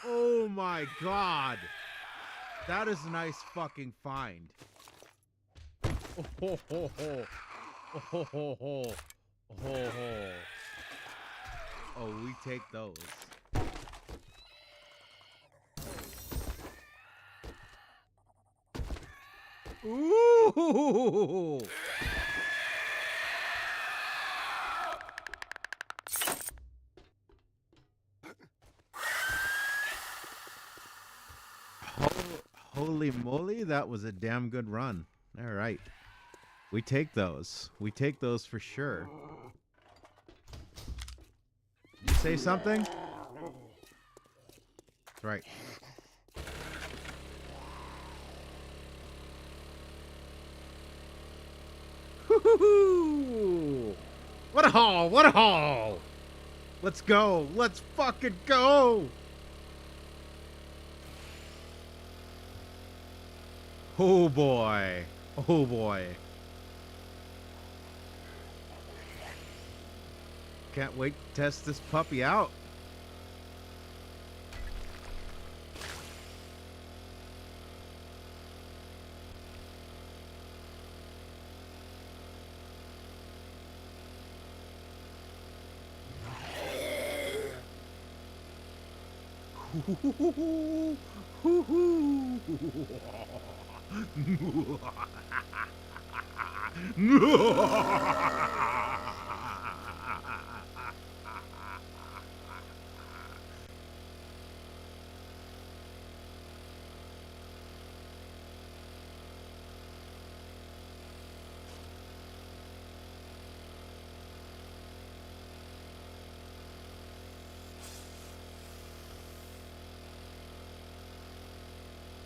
Oh my god. That is a nice fucking find. Oh, we take those. Ooh! Holy moly, that was a damn good run. All right. We take those. We take those for sure. You say something? That's right. Woo-hoo-hoo! What a haul! What a haul! Let's go! Let's fucking go! Oh boy! Oh boy! Can't wait to test this puppy out.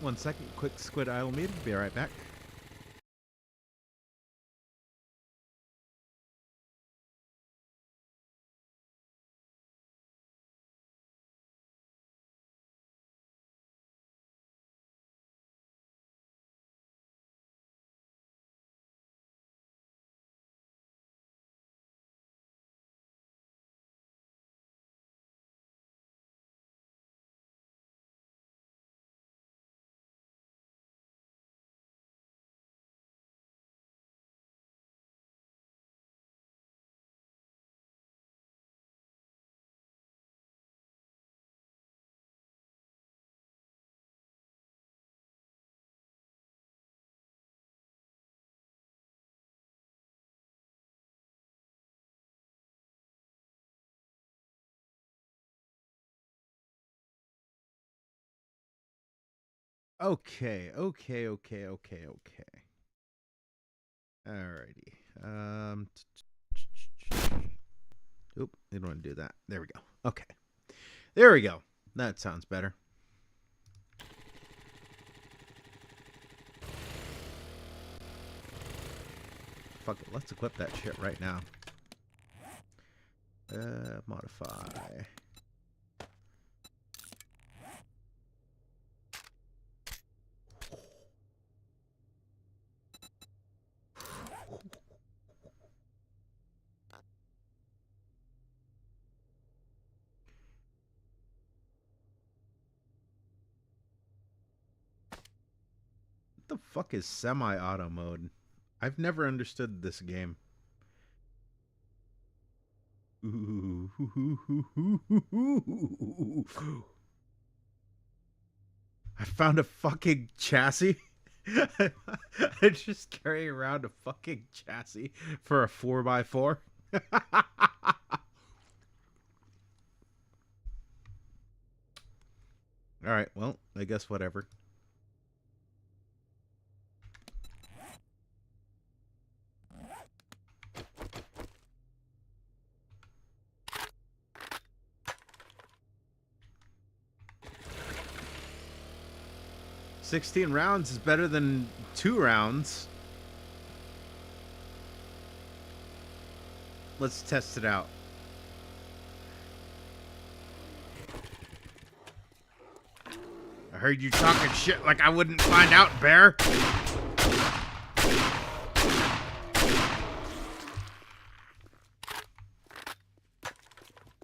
One second, quick squid idle meter. Be right back. Okay. Alrighty. Oop, didn't want to do that. There we go. Okay. There we go. That sounds better. Fuck it. Let's equip that shit right now. Modify. What the fuck is semi-auto mode? I've never understood this game. Ooh. I found a fucking chassis. I just carry around a fucking chassis for a 4x4. Alright, well, I guess whatever. $16 rounds is better than 2 rounds. Let's test it out. I heard you talking shit like I wouldn't find out, bear.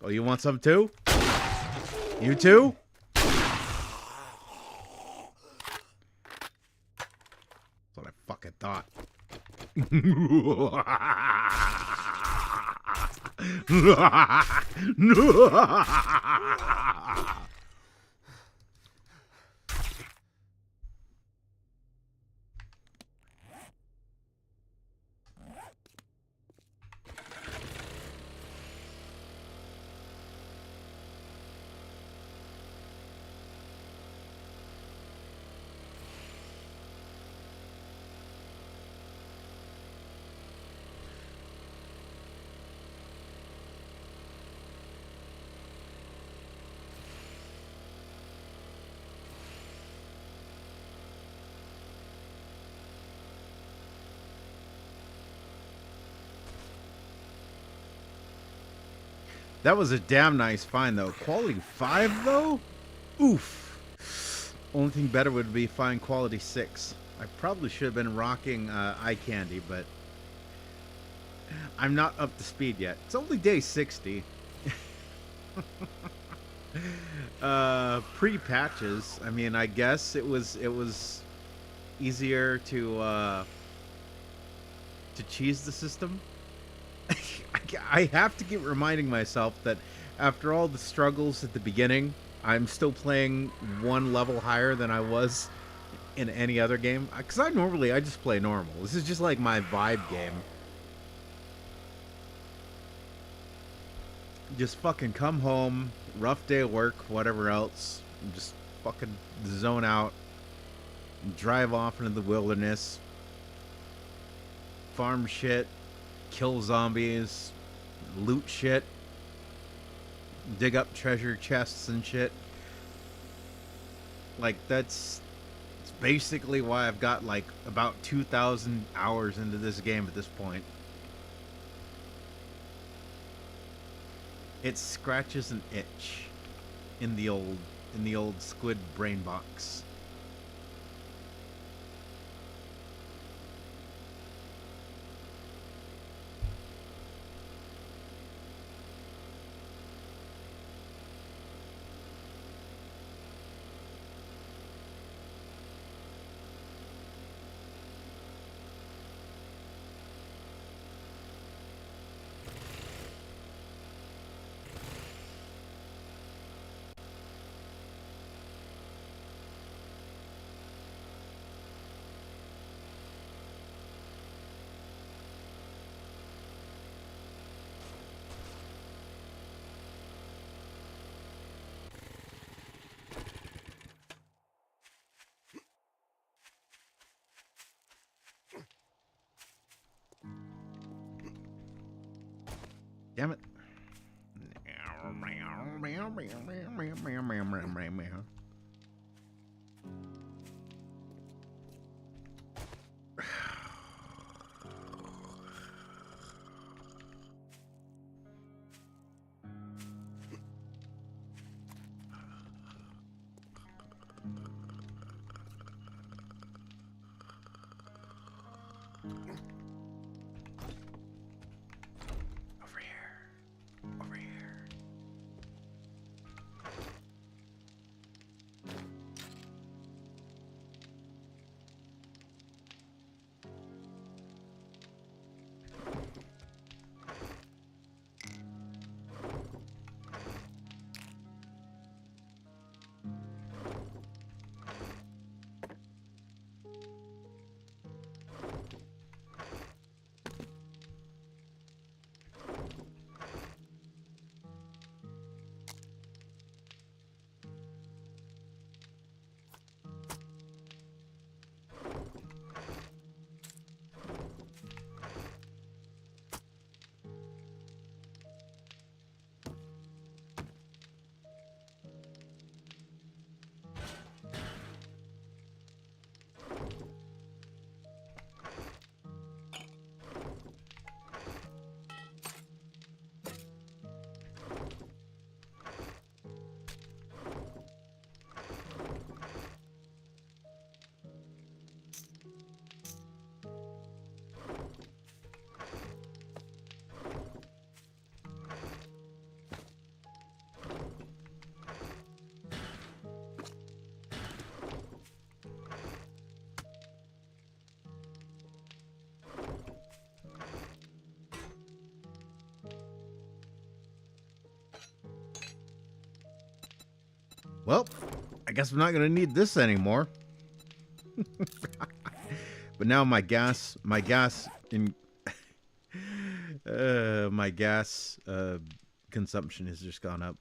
Oh, you want some too? You too? That's what I fucking thought. That was a damn nice find, though. Quality 5, though? Oof. Only thing better would be find quality 6. I probably should have been rocking eye candy, but I'm not up to speed yet. It's only day 60. Pre-patches. I mean, I guess it was easier to cheese the system. I have to keep reminding myself that after all the struggles at the beginning, I'm still playing one level higher than I was in any other game. Because I just play normal. This is just like my vibe game. Just fucking come home, rough day of work, whatever else, and just fucking zone out, and drive off into the wilderness, farm shit, kill zombies, loot shit, dig up treasure chests and shit. Like, it's basically why I've got like about 2,000 hours into this game at this point. It scratches an itch in the old Squid brain box. Damn it. Over here. Over here. Well, I guess I'm not gonna need this anymore. But now my gas in my gas consumption has just gone up.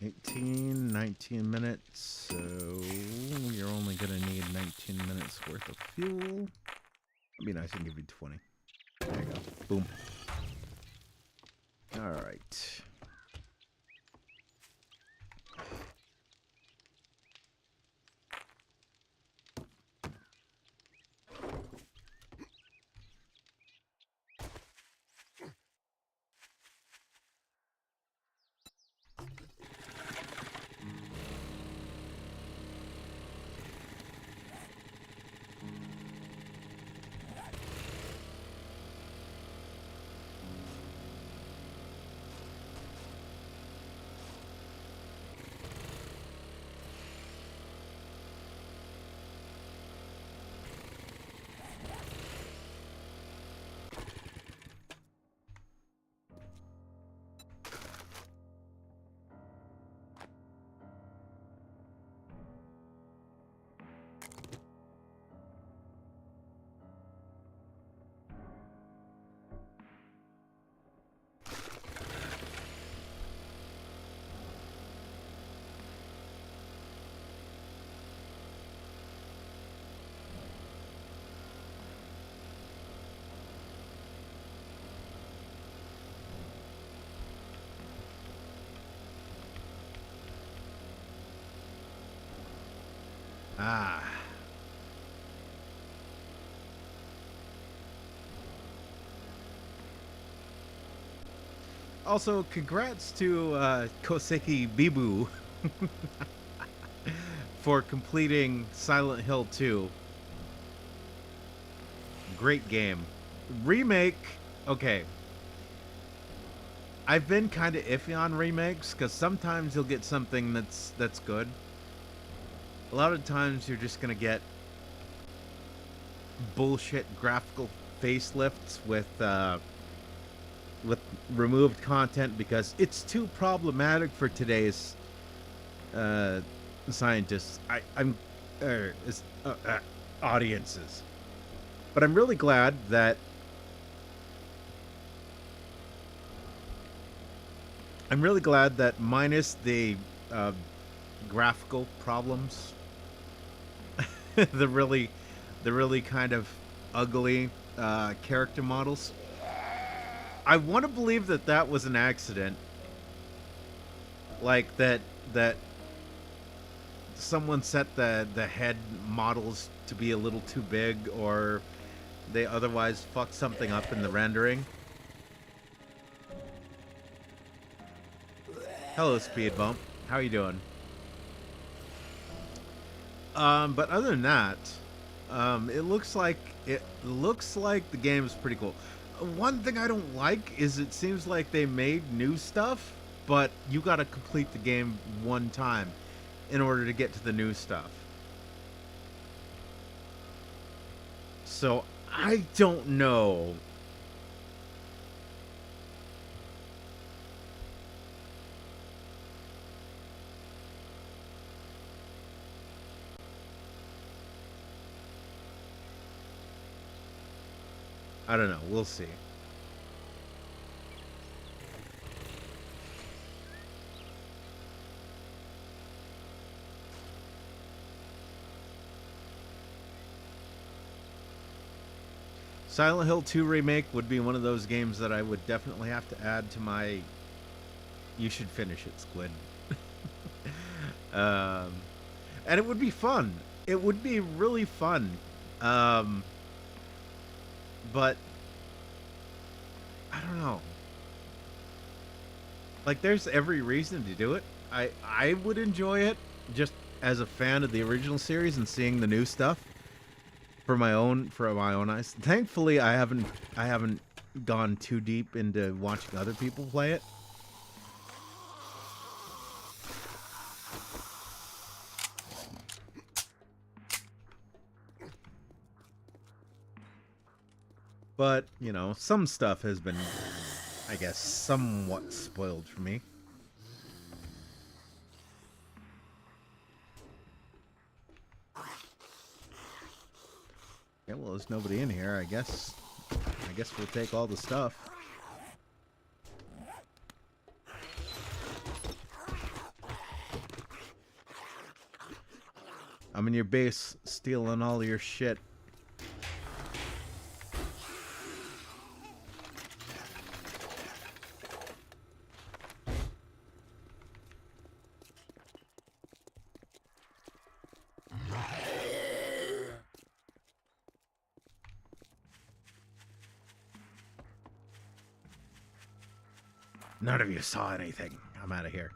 $18, 19 minutes, so you're only going to need 19 minutes worth of fuel. It'd be nice to give you 20. There you go. Boom. All right. Ah. Also, congrats to Koseki Bibu for completing Silent Hill 2. Great game. Remake, okay. I've been kind of iffy on remakes because sometimes you'll get something that's good. A lot of times you're just gonna get bullshit graphical facelifts with removed content because it's too problematic for today's scientists. Audiences. But I'm really glad that minus the graphical problems, the really kind of ugly character models. I want to believe that was an accident. Like that someone set the head models to be a little too big, or they otherwise fucked something up in the rendering. Hello, Speed Bump. How you doing? But other than that, it looks like the game is pretty cool. One thing I don't like is it seems like they made new stuff, but you got to complete the game one time in order to get to the new stuff. So I don't know. I don't know. We'll see. Silent Hill 2 Remake would be one of those games that I would definitely have to add to my. You should finish it, Squid. um, and it would be fun. It would be really fun. Um, but I don't know. Like, there's every reason to do it. I would enjoy it just as a fan of the original series and seeing the new stuff for my own eyes. Thankfully, I haven't gone too deep into watching other people play it. But, some stuff has been, I guess, somewhat spoiled for me. Yeah, well, there's nobody in here, I guess. I guess we'll take all the stuff. I'm in your base, stealing all your shit. None of you saw anything. I'm out of here.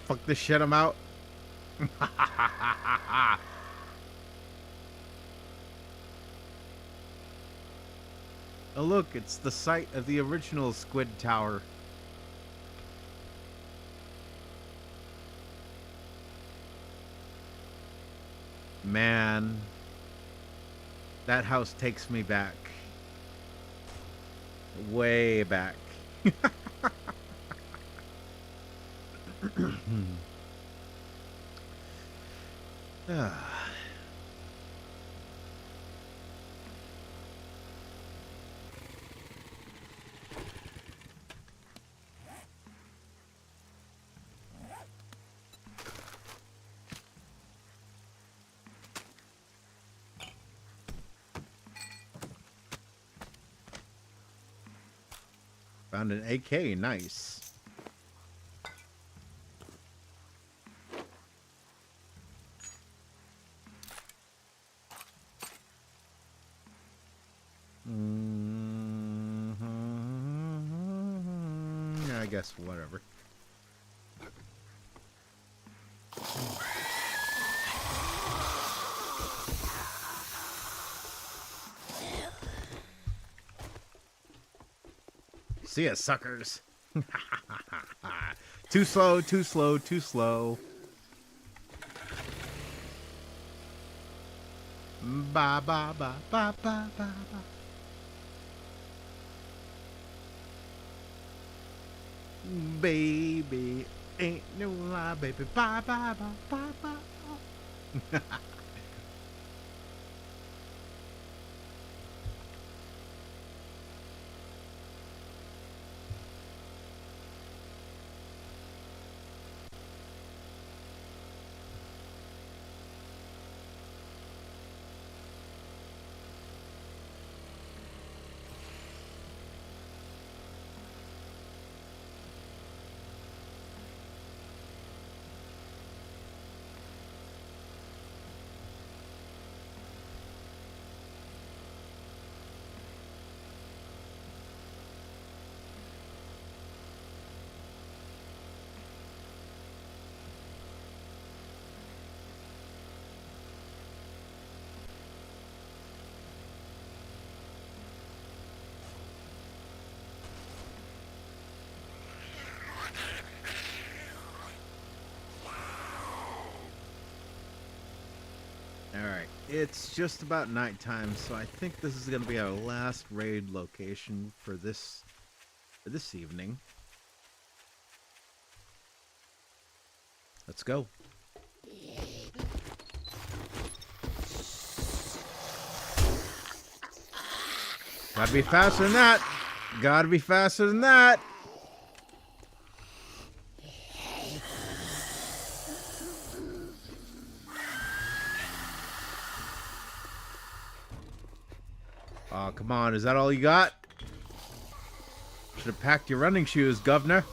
Fuck this shit, I'm out. Oh look, it's the site of the original Squid Tower. Man, that house takes me back. Way back. Ah. Found an AK, nice. Yeah, I guess whatever. See ya, suckers. Too slow, too slow, too slow. Ba ba ba ba ba ba ba. Baby, ain't no lie, baby. Ba ba ba ba ba. It's just about nighttime, so I think this is going to be our last raid location for this evening. Let's go. Gotta be faster than that. Gotta be faster than that. Oh, come on. Is that all you got? Should have packed your running shoes, governor.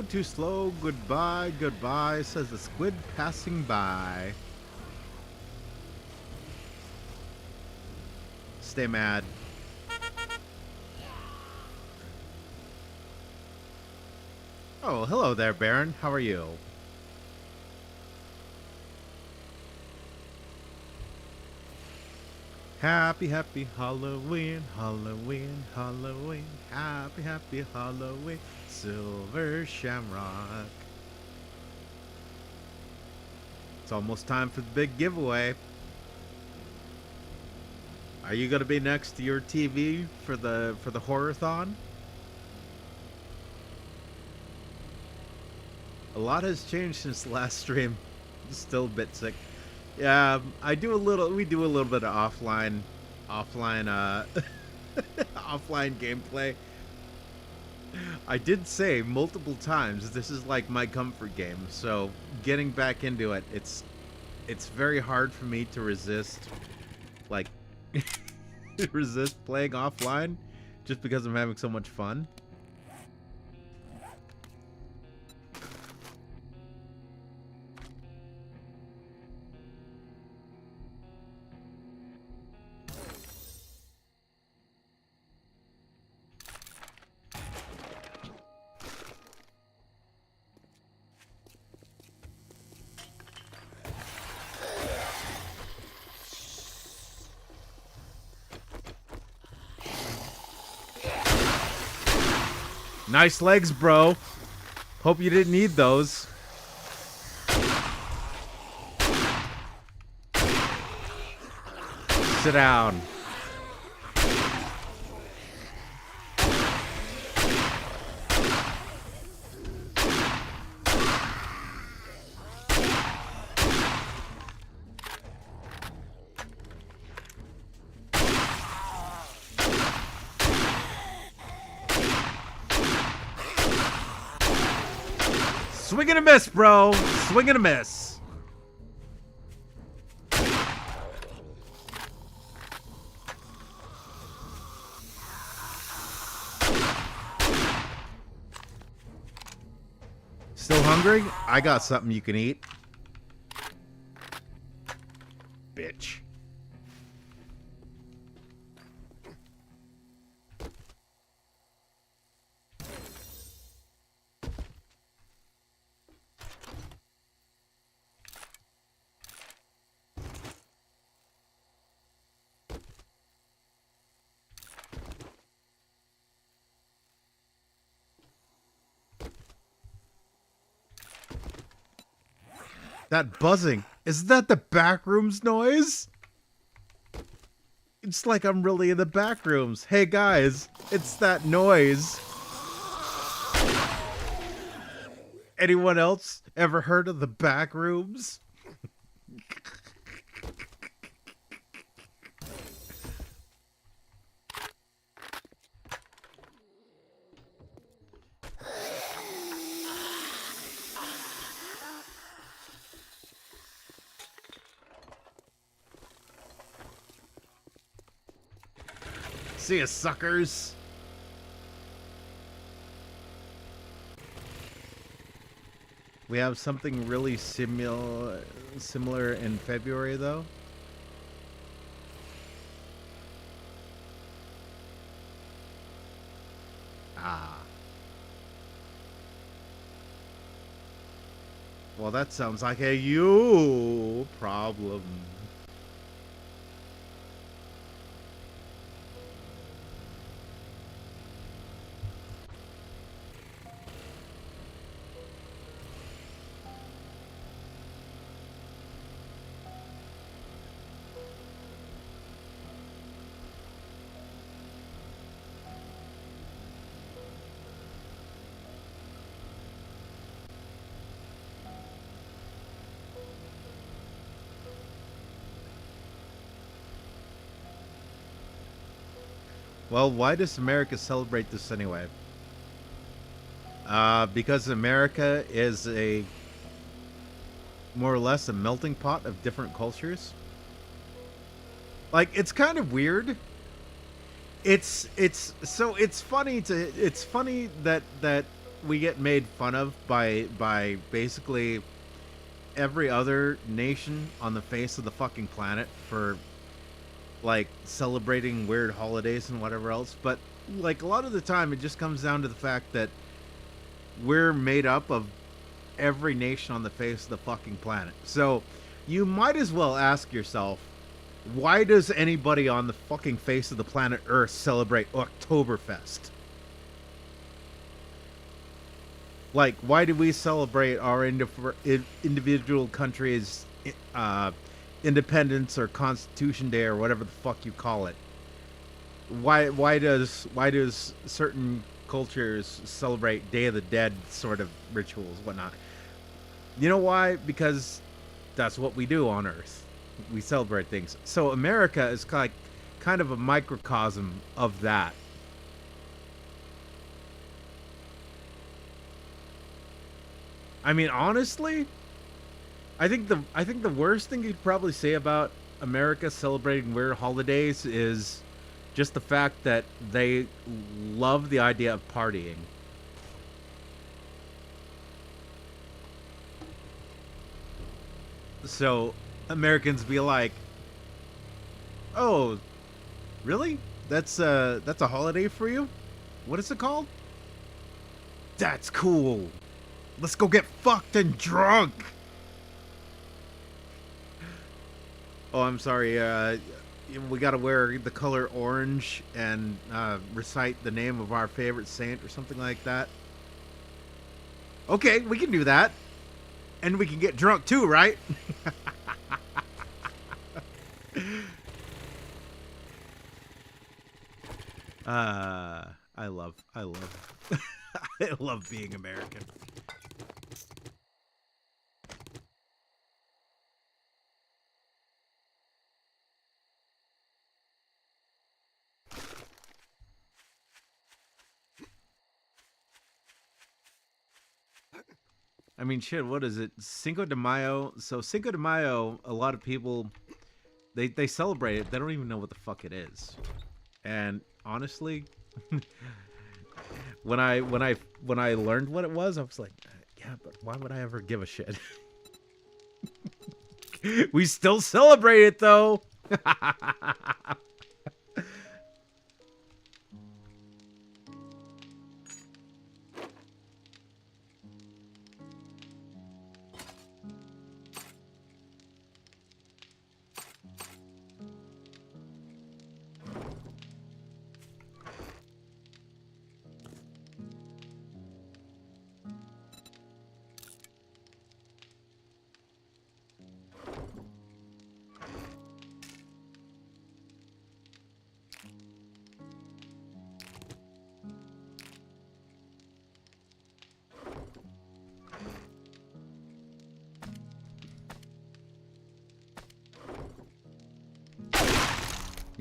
Too slow, goodbye, goodbye, says the squid passing by. Stay mad. Oh, hello there, Baron. How are you? Happy, happy Halloween, Halloween, Halloween. Happy, happy Halloween, Silver Shamrock. It's almost time for the big giveaway. Are you gonna be next to your TV for the horror-thon? A lot has changed since the last stream. Still a bit sick. Yeah, we do a little bit of offline offline gameplay. I did say multiple times this is like my comfort game, so getting back into it, it's very hard for me to resist, like, resist playing offline just because I'm having so much fun. Nice legs, bro. Hope you didn't need those. Sit down. Swing and a miss, bro. Swing and a miss. Still hungry? I got something you can eat. Bitch. That buzzing, is that the back rooms noise? It's like I'm really in the back rooms. Hey guys, it's that noise. Anyone else ever heard of the back rooms? See ya, suckers. We have something really similar in February, though. Ah. Well, that sounds like a you problem. Well, why does America celebrate this anyway? Because America is a more or less a melting pot of different cultures. Like it's kind of weird. It's funny to it's funny that we get made fun of by basically every other nation on the face of the fucking planet for like celebrating weird holidays and whatever else, but like a lot of the time it just comes down to the fact that we're made up of every nation on the face of the fucking planet. So you might as well ask yourself, why does anybody on the fucking face of the planet Earth celebrate Oktoberfest? Like, why do we celebrate our individual countries' uh, independence or Constitution Day or whatever the fuck you call it? Why does certain cultures celebrate Day of the Dead sort of rituals, whatnot? You know why? Because that's what we do on Earth. We celebrate things. So America is like kind of a microcosm of that. I mean, honestly, I think the worst thing you'd probably say about America celebrating weird holidays is just the fact that they love the idea of partying. So Americans be like, "Oh, really? That's a holiday for you? What is it called? That's cool. Let's go get fucked and drunk." Oh, I'm sorry. We got to wear the color orange and recite the name of our favorite saint or something like that. Okay, we can do that, and we can get drunk too, right? I love, I love being American. I mean, shit. What is it? Cinco de Mayo. So Cinco de Mayo, a lot of people they celebrate it. They don't even know what the fuck it is. And honestly, when I learned what it was, I was like, yeah, but why would I ever give a shit? We still celebrate it though.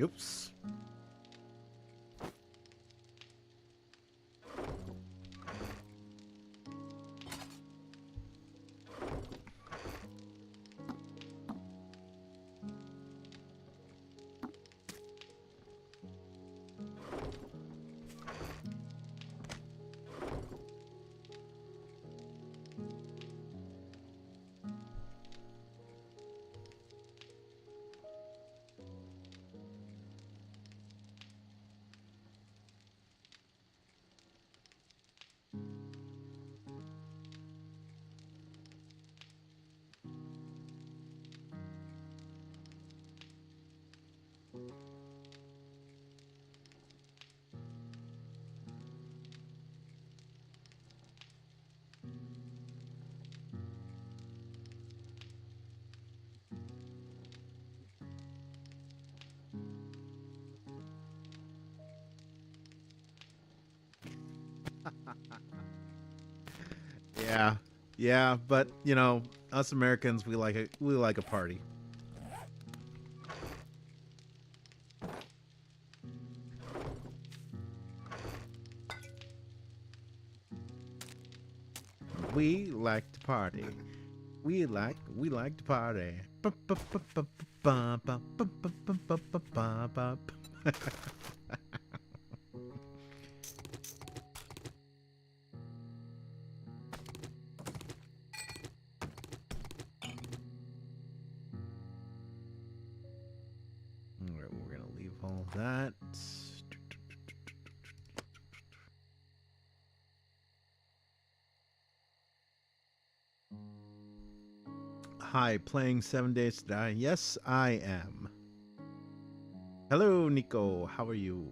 Oops. Yeah, yeah, but you know, us Americans, we like a party. We like to party. We like to party. All right, we're gonna leave all that. Hi, playing 7 Days to Die. Yes, I am. Hello, Nico. How are you?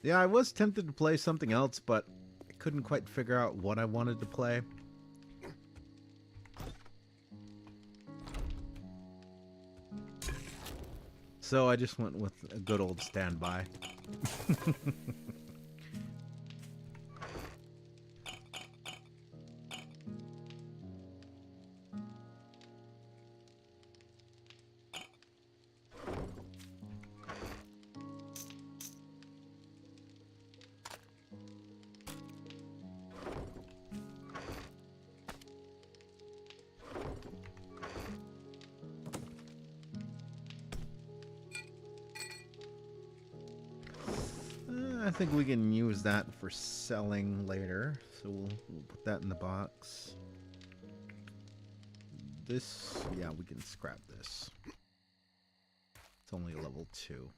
Yeah, I was tempted to play something else, but I couldn't quite figure out what I wanted to play. So I just went with a good old standby. I think we can use that for selling later, so we'll put that in the box. This, yeah, we can scrap this. It's only level 2.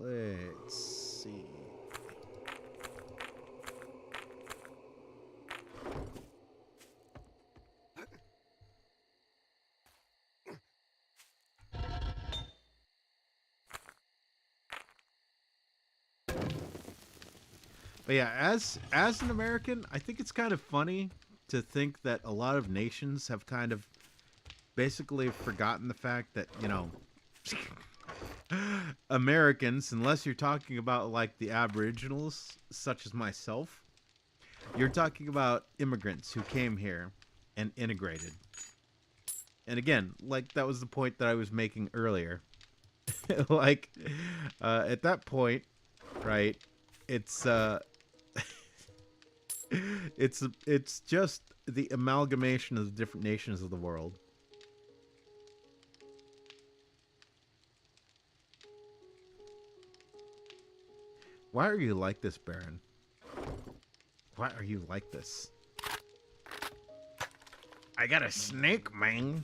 Let's see. But yeah, as an American, I think it's kind of funny to think that a lot of nations have kind of basically forgotten the fact that, you know, Americans, unless you're talking about like the Aboriginals, such as myself, you're talking about immigrants who came here and integrated. And again, like that was the point that I was making earlier. Like at that point, right? It's it's just the amalgamation of the different nations of the world. Why are you like this, Baron? Why are you like this? I got a snake, man.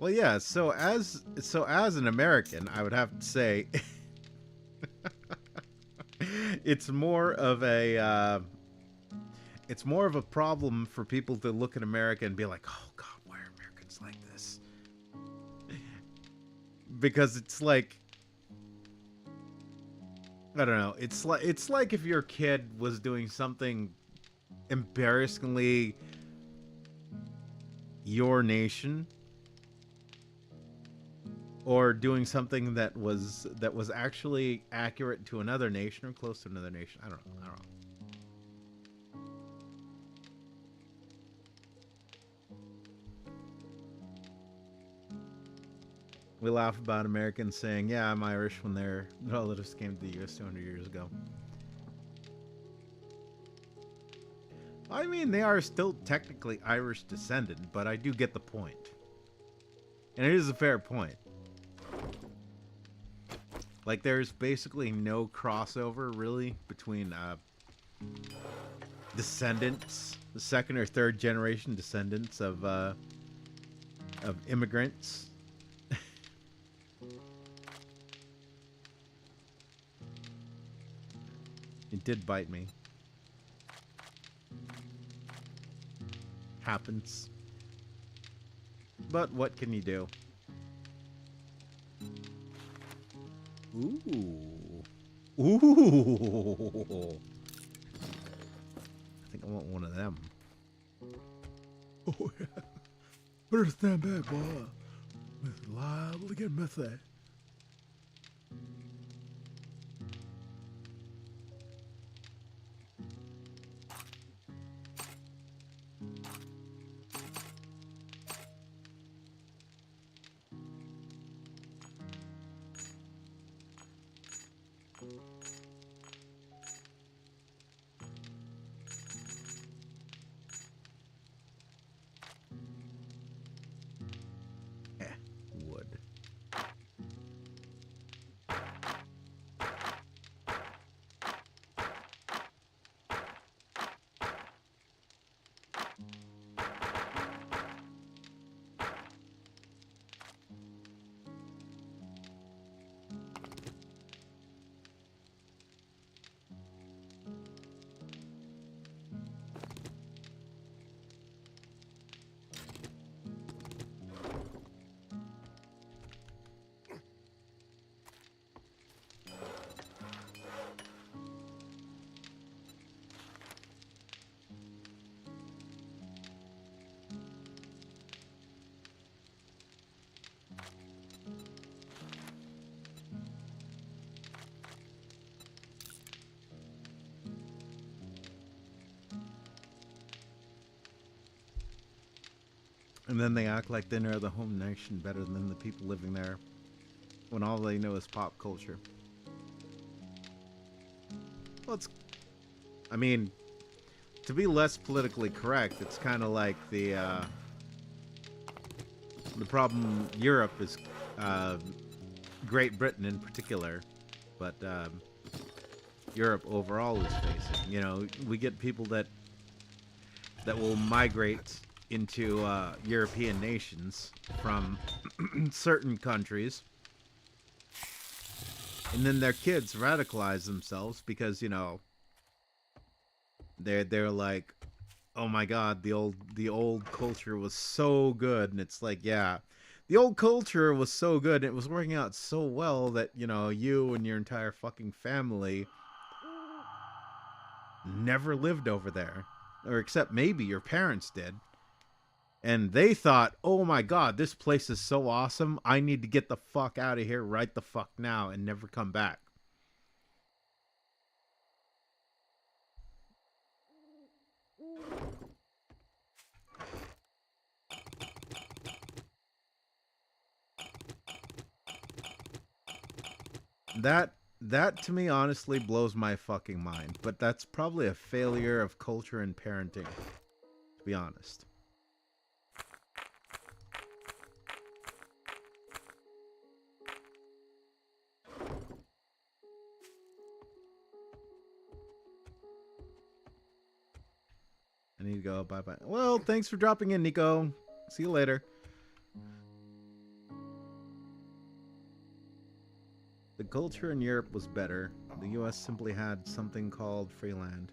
Well, yeah. So as an American, I would have to say, it's more of a it's more of a problem for people to look at America and be like, "Oh God, why are Americans like this?" Because it's like, I don't know. It's like if your kid was doing something embarrassingly your nation, or doing something that was actually accurate to another nation or close to another nation. I don't know. I don't know. We laugh about Americans saying, "Yeah, I'm Irish," when their relatives came to the U.S. 200 years ago. I mean, they are still technically Irish descendant, but I do get the point, and it is a fair point. Like, there's basically no crossover really between descendants, the second or third generation descendants of of immigrants. It did bite me. Happens. But what can you do? Ooh. Ooh. I think I want one of them. Oh, yeah. Better stand back, boy. It's liable to get messy. Wood. And then they act like they know the home nation better than the people living there, when all they know is pop culture. Well, it's, I mean, to be less politically correct, it's kind of like the problem Europe is, Great Britain in particular, but Europe overall is facing. You know, we get people that will migrate into European nations from certain countries, and then their kids radicalize themselves because, you know, they're like, oh my god, the old culture was so good. And it's like, yeah, the old culture was so good, and it was working out so well that, you know, you and your entire fucking family never lived over there, or except maybe your parents did. And they thought, oh my god, this place is so awesome, I need to get the fuck out of here right the fuck now and never come back. That to me honestly blows my fucking mind. But that's probably a failure of culture and parenting, to be honest. I need to go. Bye bye. Well, thanks for dropping in, Nico. See you later. The culture in Europe was better. The US simply had something called free land.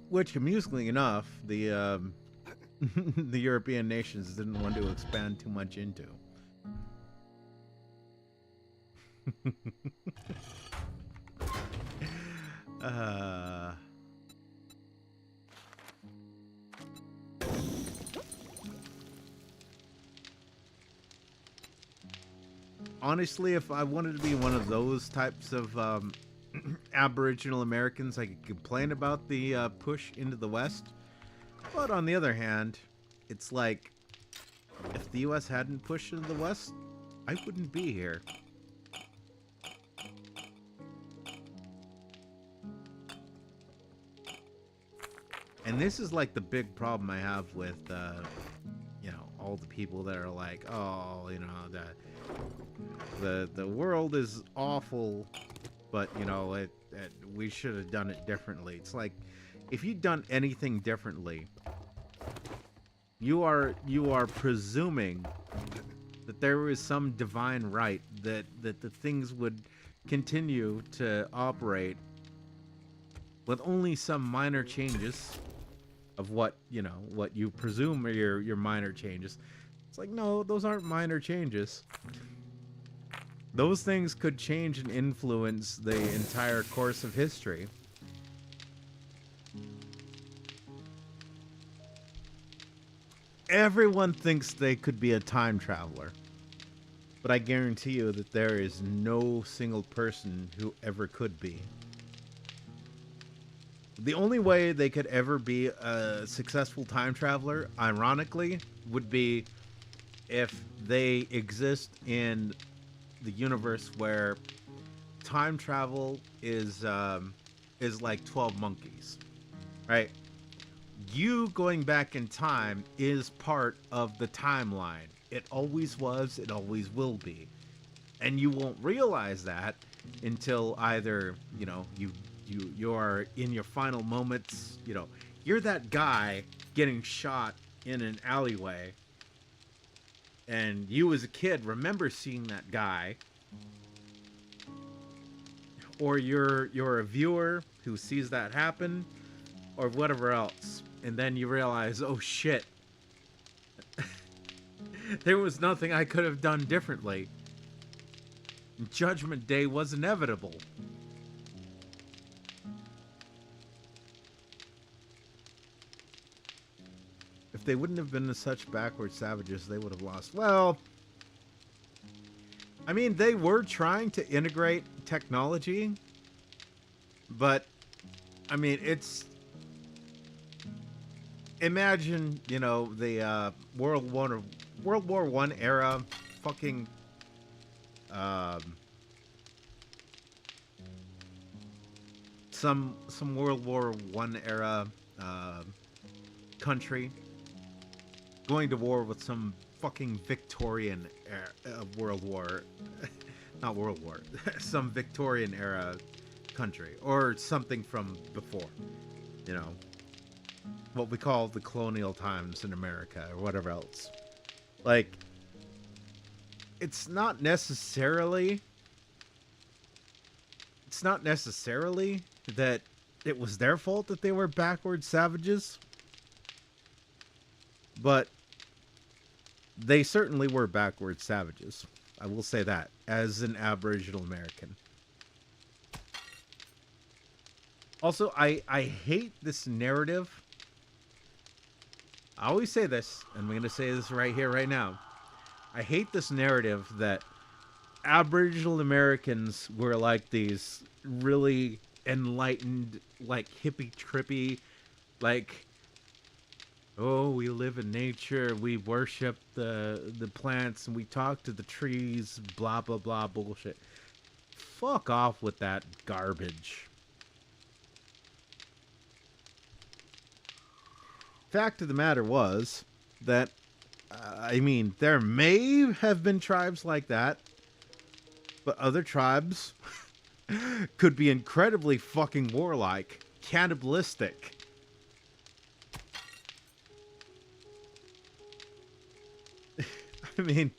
Which, amusingly enough, the the European nations didn't want to expand too much into. Honestly, if I wanted to be one of those types of Aboriginal Americans, I could complain about the push into the West. But on the other hand, it's like, if the US hadn't pushed into the West, I wouldn't be here. And this is like the big problem I have with, you know, all the people that are like, oh, you know, the world is awful, but, you know, we should have done it differently. It's like, if you'd done anything differently, You are presuming that there was some divine right that the things would continue to operate with only some minor changes of what what you presume are your minor changes. It's like, no, those aren't minor changes. Those things could change and influence the entire course of history. Everyone thinks they could be a time traveler, but I guarantee you that there is no single person who ever could be. The only way they could ever be a successful time traveler, ironically, would be if they exist in the universe where time travel is like 12 monkeys, right? You going back in time is part of the timeline. It always was, it always will be. And you won't realize that until either, you're in your final moments, you're that guy getting shot in an alleyway, and you as a kid remember seeing that guy, or you're a viewer who sees that happen, or whatever else, and then you realize, oh shit, there was nothing I could have done differently. Judgment Day was inevitable. If they wouldn't have been such backward savages, they would have lost. Well, I mean, they were trying to integrate technology, but I mean, imagine, the World War One era, fucking some World War One era country going to war with some fucking Victorian era, World War, not World War, some Victorian era country, or something from before, what we call the colonial times in America, or whatever else. Like, it's not necessarily that it was their fault that they were backward savages, but they certainly were backward savages. I will say that, as an Aboriginal American. Also, I hate this narrative. I always say this, and I'm going to say this right here, right now. I hate this narrative that Aboriginal Americans were like these really enlightened, like hippie trippy, like, oh, we live in nature, we worship the plants, and we talk to the trees, blah, blah, blah bullshit. Fuck off with that garbage. Fact of the matter was that, I mean, there may have been tribes like that, but other tribes could be incredibly fucking warlike, cannibalistic. I mean,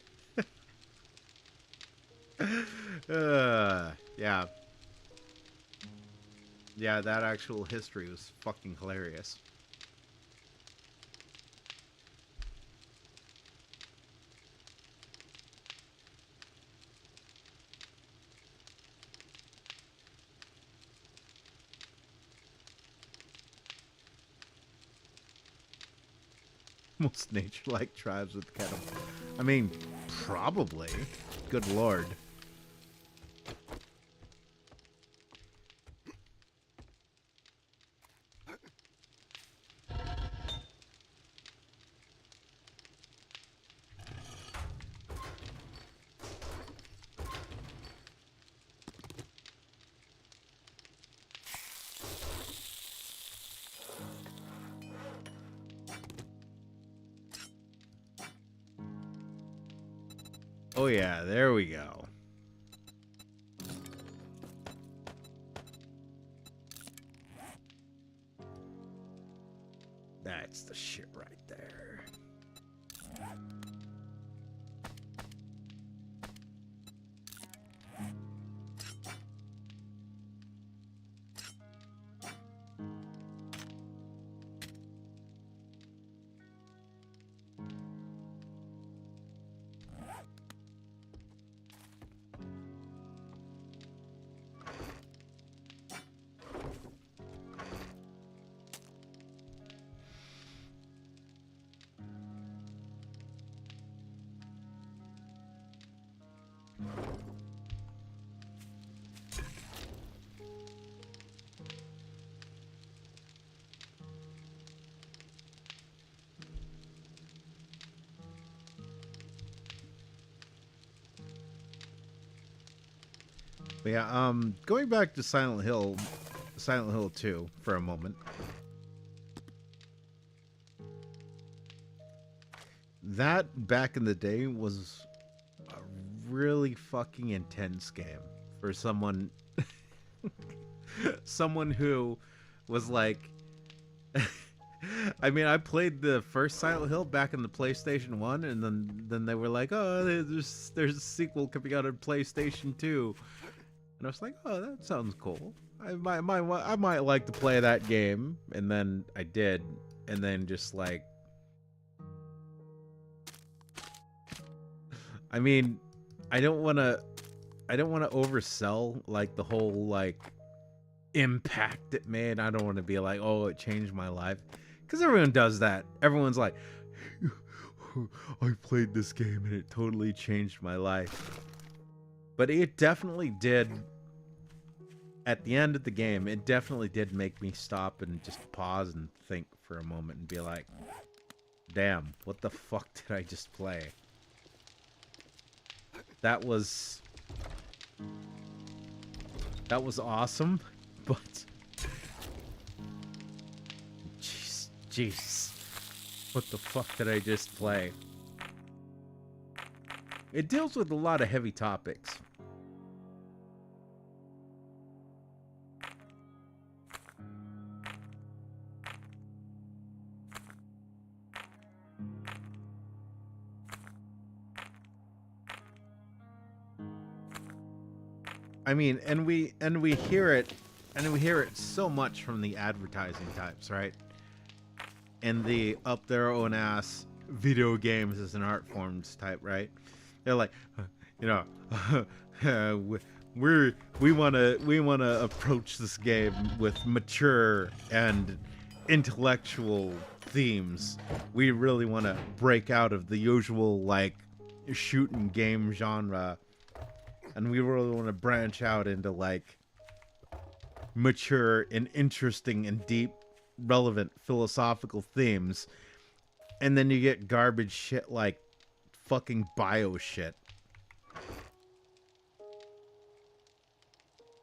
yeah. Yeah, that actual history was fucking hilarious. Most nature-like tribes with cattle. I mean, probably. Good lord. Oh yeah, there we go. That's the shit right there. But yeah, going back to Silent Hill 2 for a moment. That back in the day was a really fucking intense game for someone who was like I mean, I played the first Silent Hill back in the PlayStation 1 and then they were like, "Oh, there's a sequel coming out on PlayStation 2." And I was like, "Oh, that sounds cool. I might like to play that game." And then I did, and then just like I mean, I don't want to oversell like the whole like impact it made. I don't want to be like, "Oh, it changed my life." Cuz everyone does that. Everyone's like, "I played this game and it totally changed my life." But it definitely did. At the end of the game, it definitely did make me stop and just pause and think for a moment and be like, "Damn, what the fuck did I just play?" That was awesome, but jeez, what the fuck did I just play? It deals with a lot of heavy topics. I mean, and we hear it, so much from the advertising types, right? And the up their own ass video games as an art forms type, right? They're like, you know, we want to approach this game with mature and intellectual themes. We really want to break out of the usual like shooting game genre, and we really want to branch out into like mature and interesting and deep, relevant philosophical themes. And then you get garbage shit like fucking bio shit.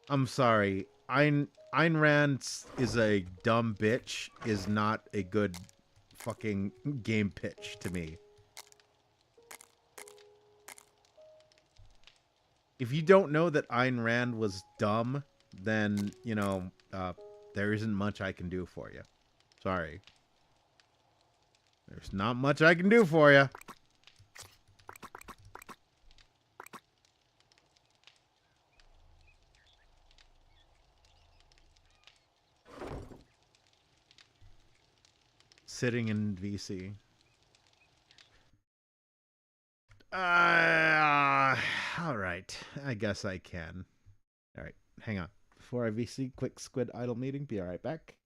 I'm sorry. Ayn Rand is a dumb bitch is not a good fucking game pitch to me. If you don't know that Ayn Rand was dumb, then, you know, there isn't much I can do for you. Sorry. There's not much I can do for you. Sitting in VC. All right. I guess I can. All right. Hang on. Before I VC, quick Squid idle meeting. Be right back.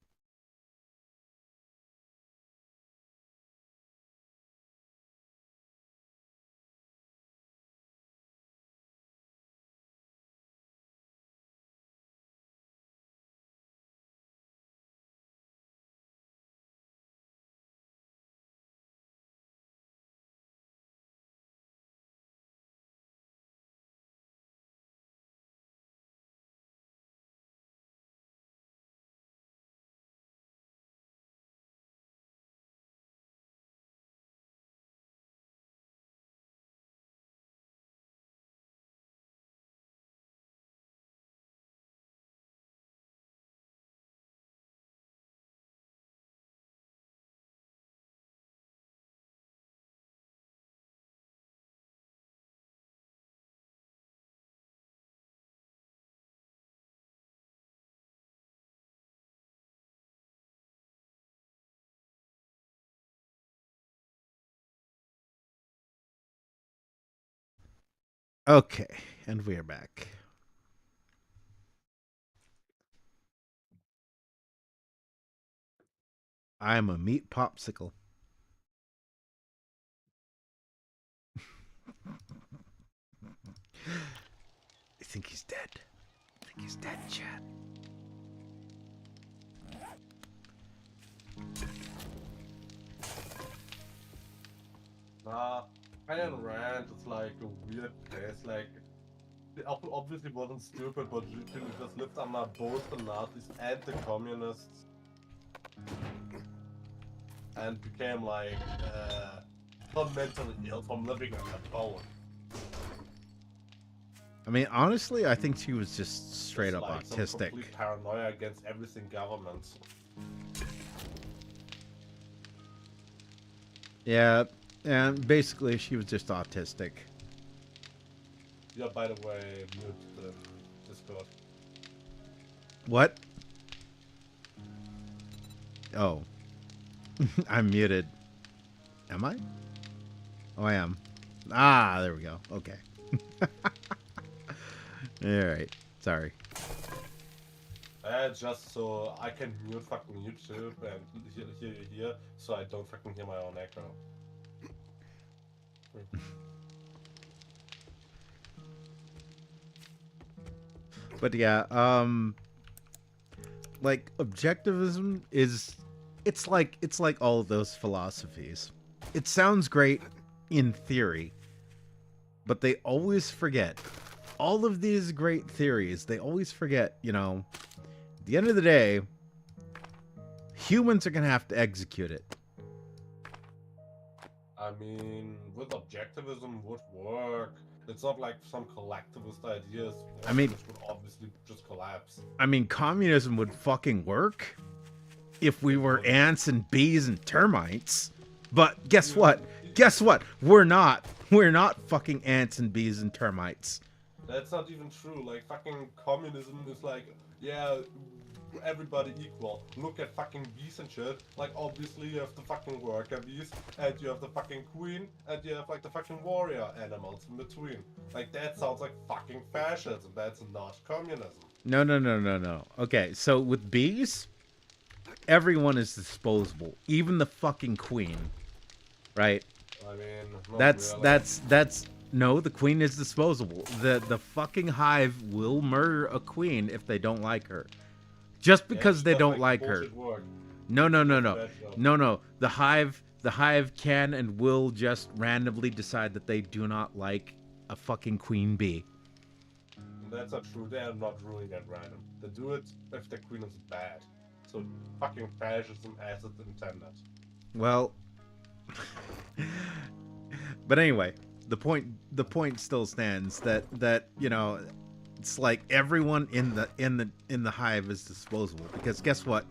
Okay, and we are back. I am a meat popsicle. I think he's dead. I think he's dead, Chad. Nah, Iron Rand is like a weird place. Like, they obviously wasn't stupid, but literally just lived under both the Nazis and the communists, and became like not mentally ill from living on their own. I mean, honestly, I think she was just straight Just up like some autistic. complete paranoia against everything government. Yeah, and basically, she was just autistic. Yeah, by the way, mute the Discord. What? Oh, I'm muted. Am I? Oh, I am. Ah, there we go. Okay. All right. Sorry. Just so I can mute fucking YouTube and hear you here, so I don't fucking hear my own echo. But yeah, like objectivism is it's like all of those philosophies. It sounds great in theory, but they always forget all of these great theories. They always forget, at the end of the day, humans are going to have to execute it. I mean, with objectivism would work. It's not like some collectivist ideas, I mean, which would obviously just collapse. communism would fucking work if we were ants and bees and termites. But guess what? Guess what? We're not. We're not fucking ants and bees and termites. That's not even true. Like, fucking communism is like, yeah, everybody equal. Look at fucking bees and shit. Like, obviously you have the fucking worker bees, and you have the fucking queen, and you have like the fucking warrior animals in between. Like, that sounds like fucking fascism. That's not communism. No, no, no, no, no. Okay, so with bees, everyone is disposable, even the fucking queen, right? I mean, not That's really. that's that's no, the queen is disposable. The fucking hive will murder a queen if they don't like her. Just Yeah, because she they does don't like like her. bullshit work. No, no, She no, does no. bad job. No, no. The hive can and will just randomly decide that they do not like a fucking queen bee. That's not true. They are not ruling at random. They do it if the queen is bad. So fucking fascism as it's intended. Well, but anyway, the point still stands that it's like everyone in the hive is disposable because guess what?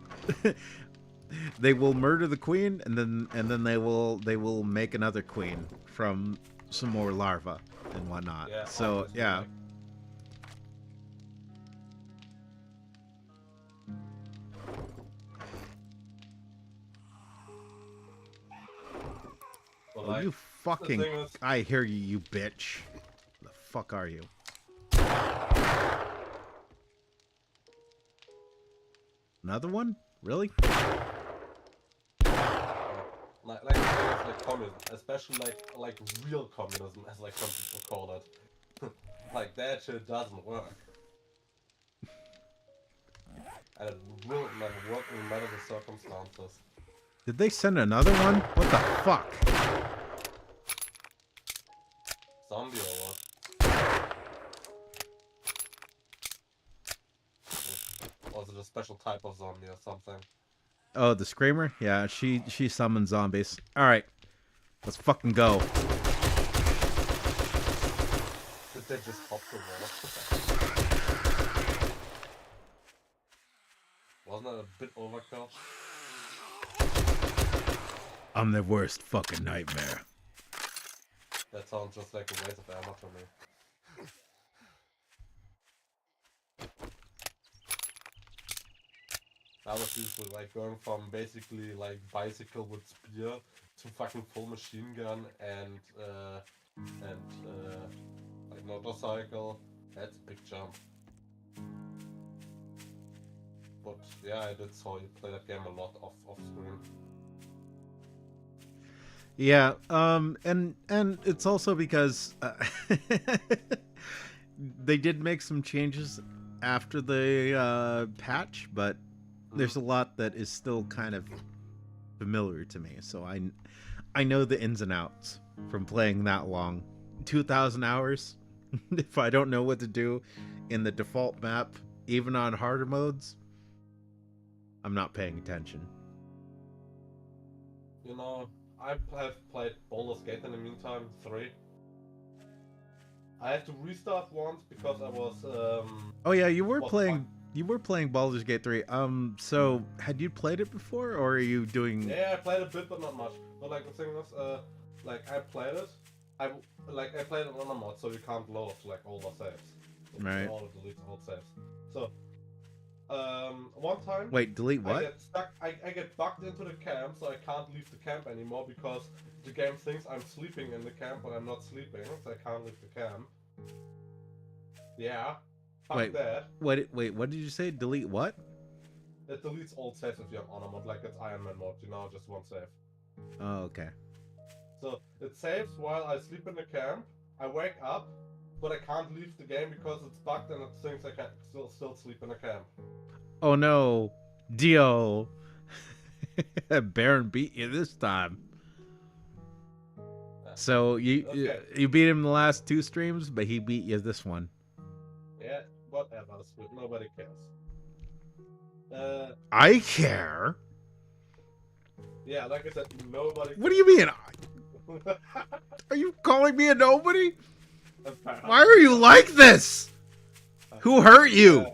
They will murder the queen and then they will make another queen from some more larvae and whatnot. Yeah, So obviously, yeah. like, but Oh, like you the fucking! thing is, I hear you, you bitch. The fuck are you? Another one? Really? like the thing is, like communism, especially like real communism, as like some people call it. Like that shit doesn't work, and it will never work no matter the circumstances. Did they send another one? What the fuck? Zombie or what? Or is it a special type of zombie or something? Oh, the screamer? Yeah, she summons zombies. All right, let's fucking go. Did they just hop the wall? Wasn't that a bit overkill? I'm their worst fucking nightmare. That sounds just like a waste of ammo to me. I was usually like going from basically like bicycle with spear to fucking full machine gun and Like motorcycle. That's a big jump. But yeah, I did saw you play that game a lot off screen. Yeah, and it's also because they did make some changes after the patch, but there's a lot that is still kind of familiar to me. So I know the ins and outs from playing that long. 2,000 hours. If I don't know what to do in the default map, even on harder modes, I'm not paying attention. You know, I have played Baldur's Gate in the meantime, 3. I had to restart once because I was Oh yeah, bugged. you were playing Baldur's Gate 3. So had you played it before, or are you doing? Yeah, I played a bit, but not much. But like the thing was, like I played it. I played it on a mod, so you can't load like all the saves. So Right. all the delete all saves. So one time Wait, delete I what? get stuck. I get bugged into the camp, so I can't leave the camp anymore because the game thinks I'm sleeping in the camp, but I'm not sleeping, so I can't leave the camp. Yeah, fuck Wait, that. wait, what did you say? Delete what? It deletes all saves if you're on a mod, like it's Iron Man mode, you know, just one save. Oh, okay. So it saves while I sleep in the camp. I wake up, but I can't leave the game because it's bugged and it thinks I can still sleep in the camp. Oh no, Dio. Baron beat you this time. Yeah. So Okay. you beat him the last 2 streams, but he beat you this one. Yeah, whatever, Squid. Nobody cares. I care. Yeah, like I said, nobody cares. What do you mean? Are you calling me a nobody? Why are you like this? Who hurt you?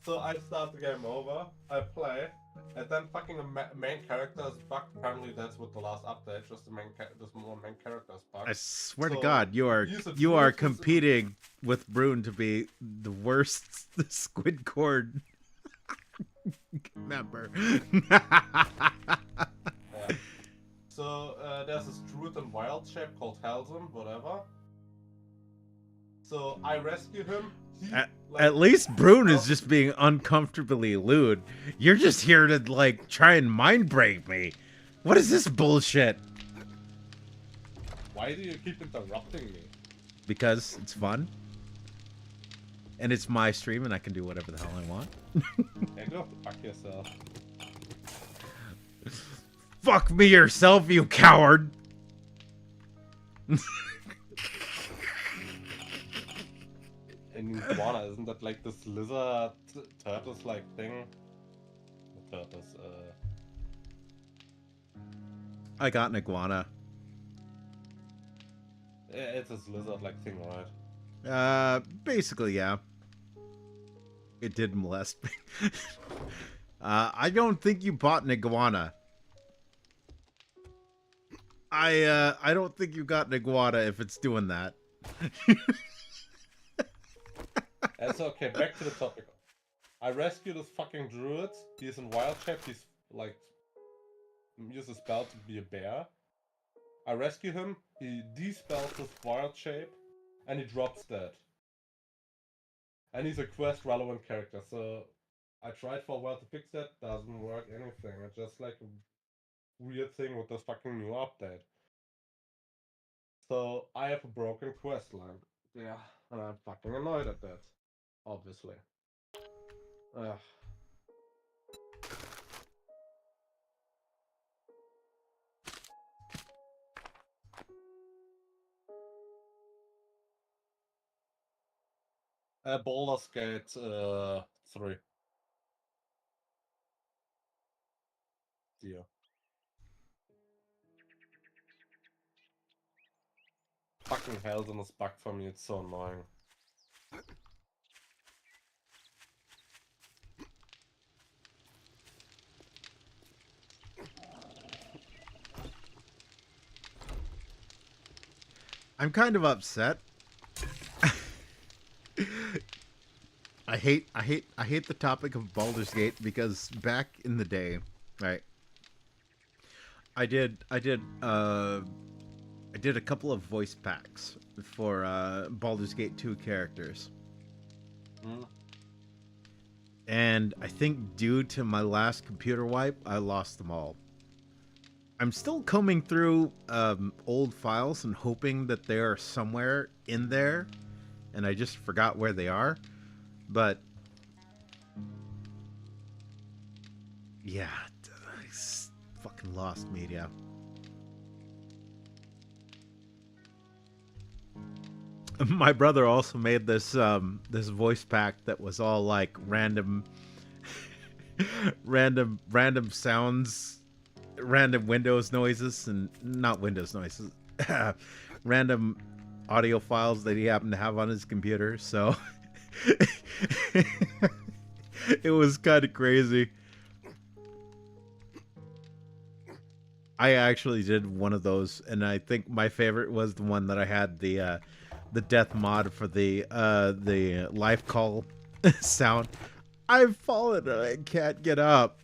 So I start the game over, I play, and then fucking the main character is bugged. Apparently that's with the last update, just the this one main character is bugged. I swear to So, God, you are competing with Brune to be the worst SquidCoyote member. Yeah. So there's this druid in wild shape called Halzim, whatever. So I rescue him. At least Brune is just being uncomfortably lewd. You're just here to like try and mind break me. What is this bullshit? Why do you keep interrupting me? Because it's fun. And it's my stream and I can do whatever the hell I want. Hey, go fuck yourself. Fuck me yourself, you coward! In Iguana, isn't that like this lizard turtles like thing? The turtles, I got an iguana. It's this lizard like thing, right? Basically, yeah. It did molest me. I don't think you bought an iguana. I don't think you got an iguana if it's doing that. It's okay, back to the topic. I rescue this fucking druid. He's in wild shape. He's like uses a spell to be a bear. I rescue him. He despells his wild shape, and he drops dead. And he's a quest relevant character. So I tried for a while to fix that. Doesn't work anything. It's just like a weird thing with this fucking new update. So I have a broken quest line. Yeah, and I'm fucking annoyed at that. Obviously. Ugh. Baldur's Gate 3. Dear. Fucking hell's in this bug for me, it's so annoying. I'm kind of upset. I hate the topic of Baldur's Gate because back in the day, right? I did I did a couple of voice packs for Baldur's Gate 2 characters. Hmm. And I think due to my last computer wipe, I lost them all. I'm still combing through old files and hoping that they are somewhere in there, and I just forgot where they are. But yeah, I fucking lost media. My brother also made this this voice pack that was all like random random sounds, random Windows noises, and not Windows noises, random audio files that he happened to have on his computer. So it was kind of crazy. I actually did one of those, and I think my favorite was the one that I had the death mod for the life call sound. I've fallen and I can't get up.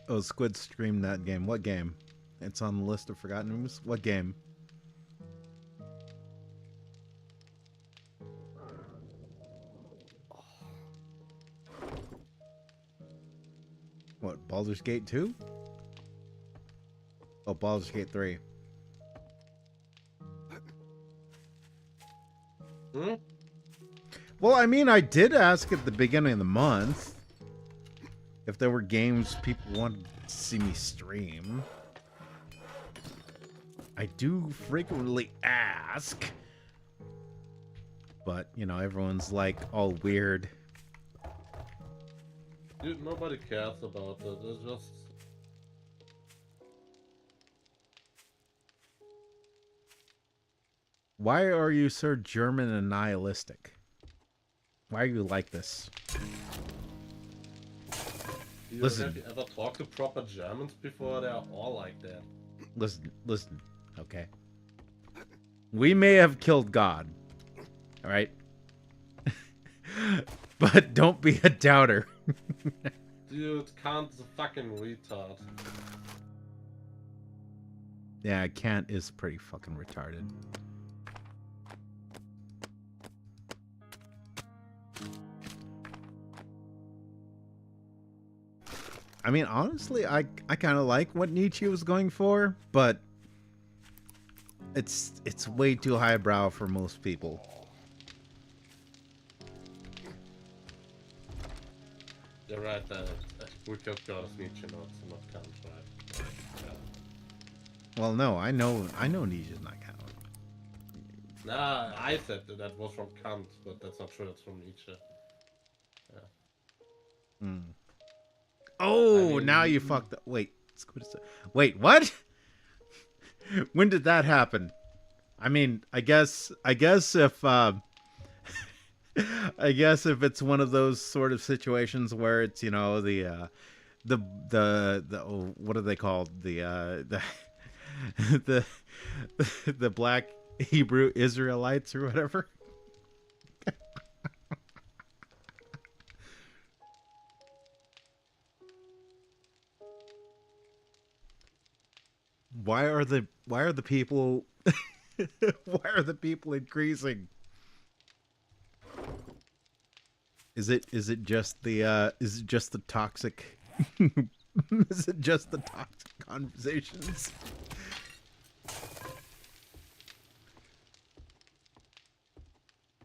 Oh, Squid streamed that game. What game? It's on the list of forgotten rooms. What game? What, Baldur's Gate 2? Oh, Baldur's Gate 3. Hmm? Well, I mean, I did ask at the beginning of the month if there were games people wanted to see me stream. I do frequently ask. But, you know, everyone's like all weird. Dude, nobody cares about it. It's just... Why are you so German and nihilistic? Why are you like this? Listen. Have you ever talked to proper Germans before? They are all like that. Listen, okay? We may have killed God, alright? But don't be a doubter. Dude, Kant's a fucking retard. Yeah, Kant is pretty fucking retarded. I mean, honestly, I kind of like what Nietzsche was going for, but it's way too highbrow for most people. You're right, SquidCoyote is Nietzsche, not Kant, right? Yeah. Well, no, I know Nietzsche's not Kant. Nah, I said that was from Kant, but that's not true, it's from Nietzsche. Yeah. Hmm. Oh, I mean, now you fucked up. Wait, wait, what? When did that happen? I mean, I guess if I guess if it's one of those sort of situations where it's, you know, the oh, what are they called? The the black Hebrew Israelites or whatever. Why are the people why are the people increasing? Is it just the toxic is it just the toxic conversations?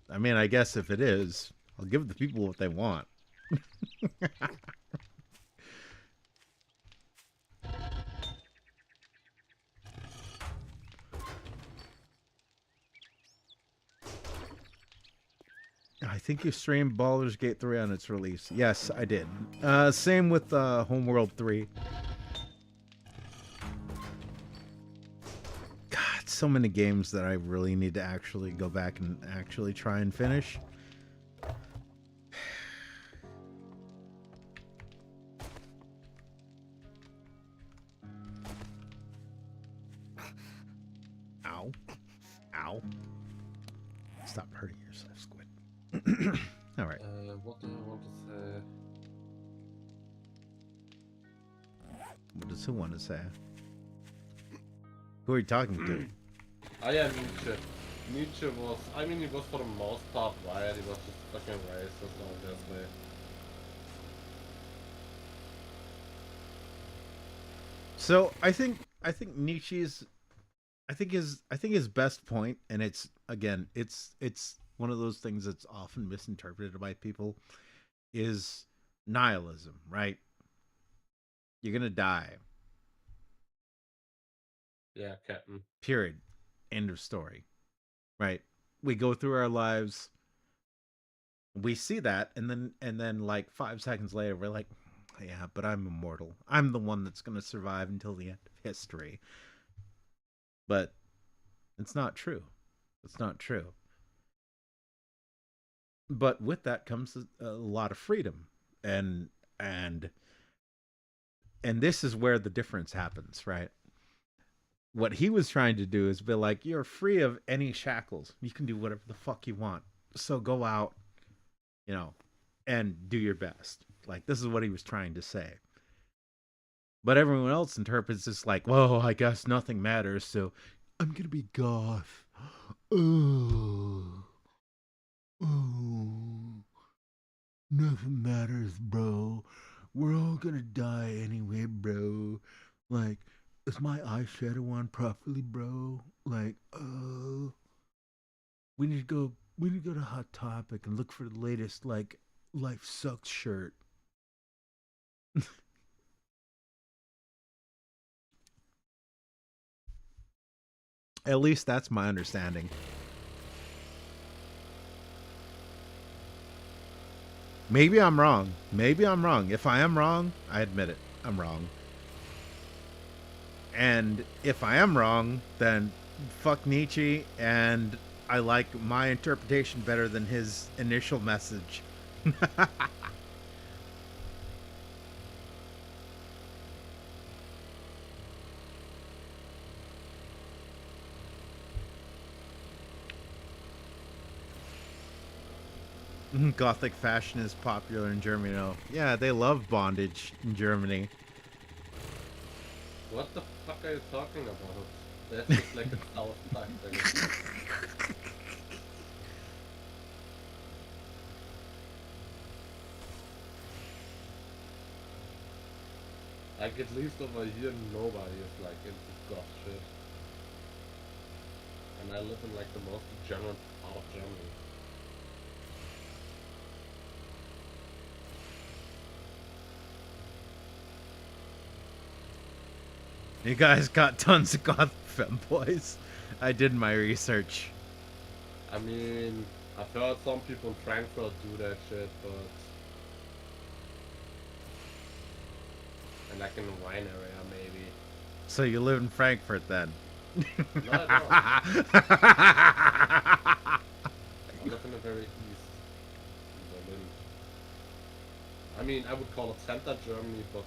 I mean, I guess if it is, I'll give the people what they want. I think you streamed Baldur's Gate 3 on its release. Yes, I did. Same with Homeworld 3. God, so many games that I really need to actually go back and actually try and finish. Ow. Stop hurting yourself, Squid. All right. What do I want to say? What does who want to say? Who are you talking to? Oh yeah, Nietzsche. Nietzsche was, I mean, he was for the most part right, he was just fucking racist, obviously. So I think Nietzsche's I think his best point, and it's again, it's one of those things that's often misinterpreted by people, is nihilism, right? You're gonna die. Yeah, Captain. Period. End of story. Right? We go through our lives, we see that, and then like 5 seconds later, we're like, yeah, but I'm immortal. I'm the one that's gonna survive until the end of history. But it's not true. It's not true. But with that comes a lot of freedom, and and and this is where the difference happens, right? What he was trying to do is be like, you're free of any shackles. You can do whatever the fuck you want. So go out, you know, and do your best. Like, this is what he was trying to say. But everyone else interprets this like, whoa, I guess nothing matters, so I'm gonna be goth. Oh, oh, nothing matters, bro. We're all gonna die anyway, bro. Like, is my eyeshadow on properly, bro? Like, oh, we need to go. We need to go to Hot Topic and look for the latest like Life Sucks shirt. At least that's my understanding. Maybe I'm wrong. Maybe I'm wrong. If I am wrong, I admit it. I'm wrong. And if I am wrong, then fuck Nietzsche, and I like my interpretation better than his initial message. Gothic fashion is popular in Germany now. Yeah, they love bondage in Germany. What the fuck are you talking about? That's just like a South Park thing. Like, at least over here, nobody is like into goth shit. And I live in like the most degenerate part of Germany. You guys got tons of goth femboys. I did my research. I mean, I've heard some people in Frankfurt do that shit, but... And like in the wine area, maybe. So you live in Frankfurt then? No, I don't. I live in the very east, in Berlin. I mean, I would call it center Germany, but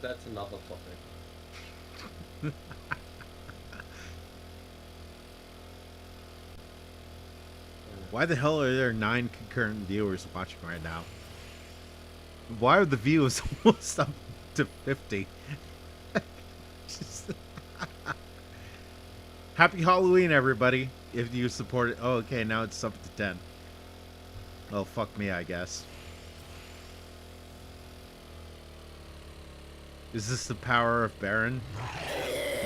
that's another topic. Why the hell are there 9 concurrent viewers watching right now? Why are the views almost up to 50? Happy Halloween, everybody! If you support it. Oh, okay, now it's up to 10. Oh, fuck me, I guess. Is this the power of Baron?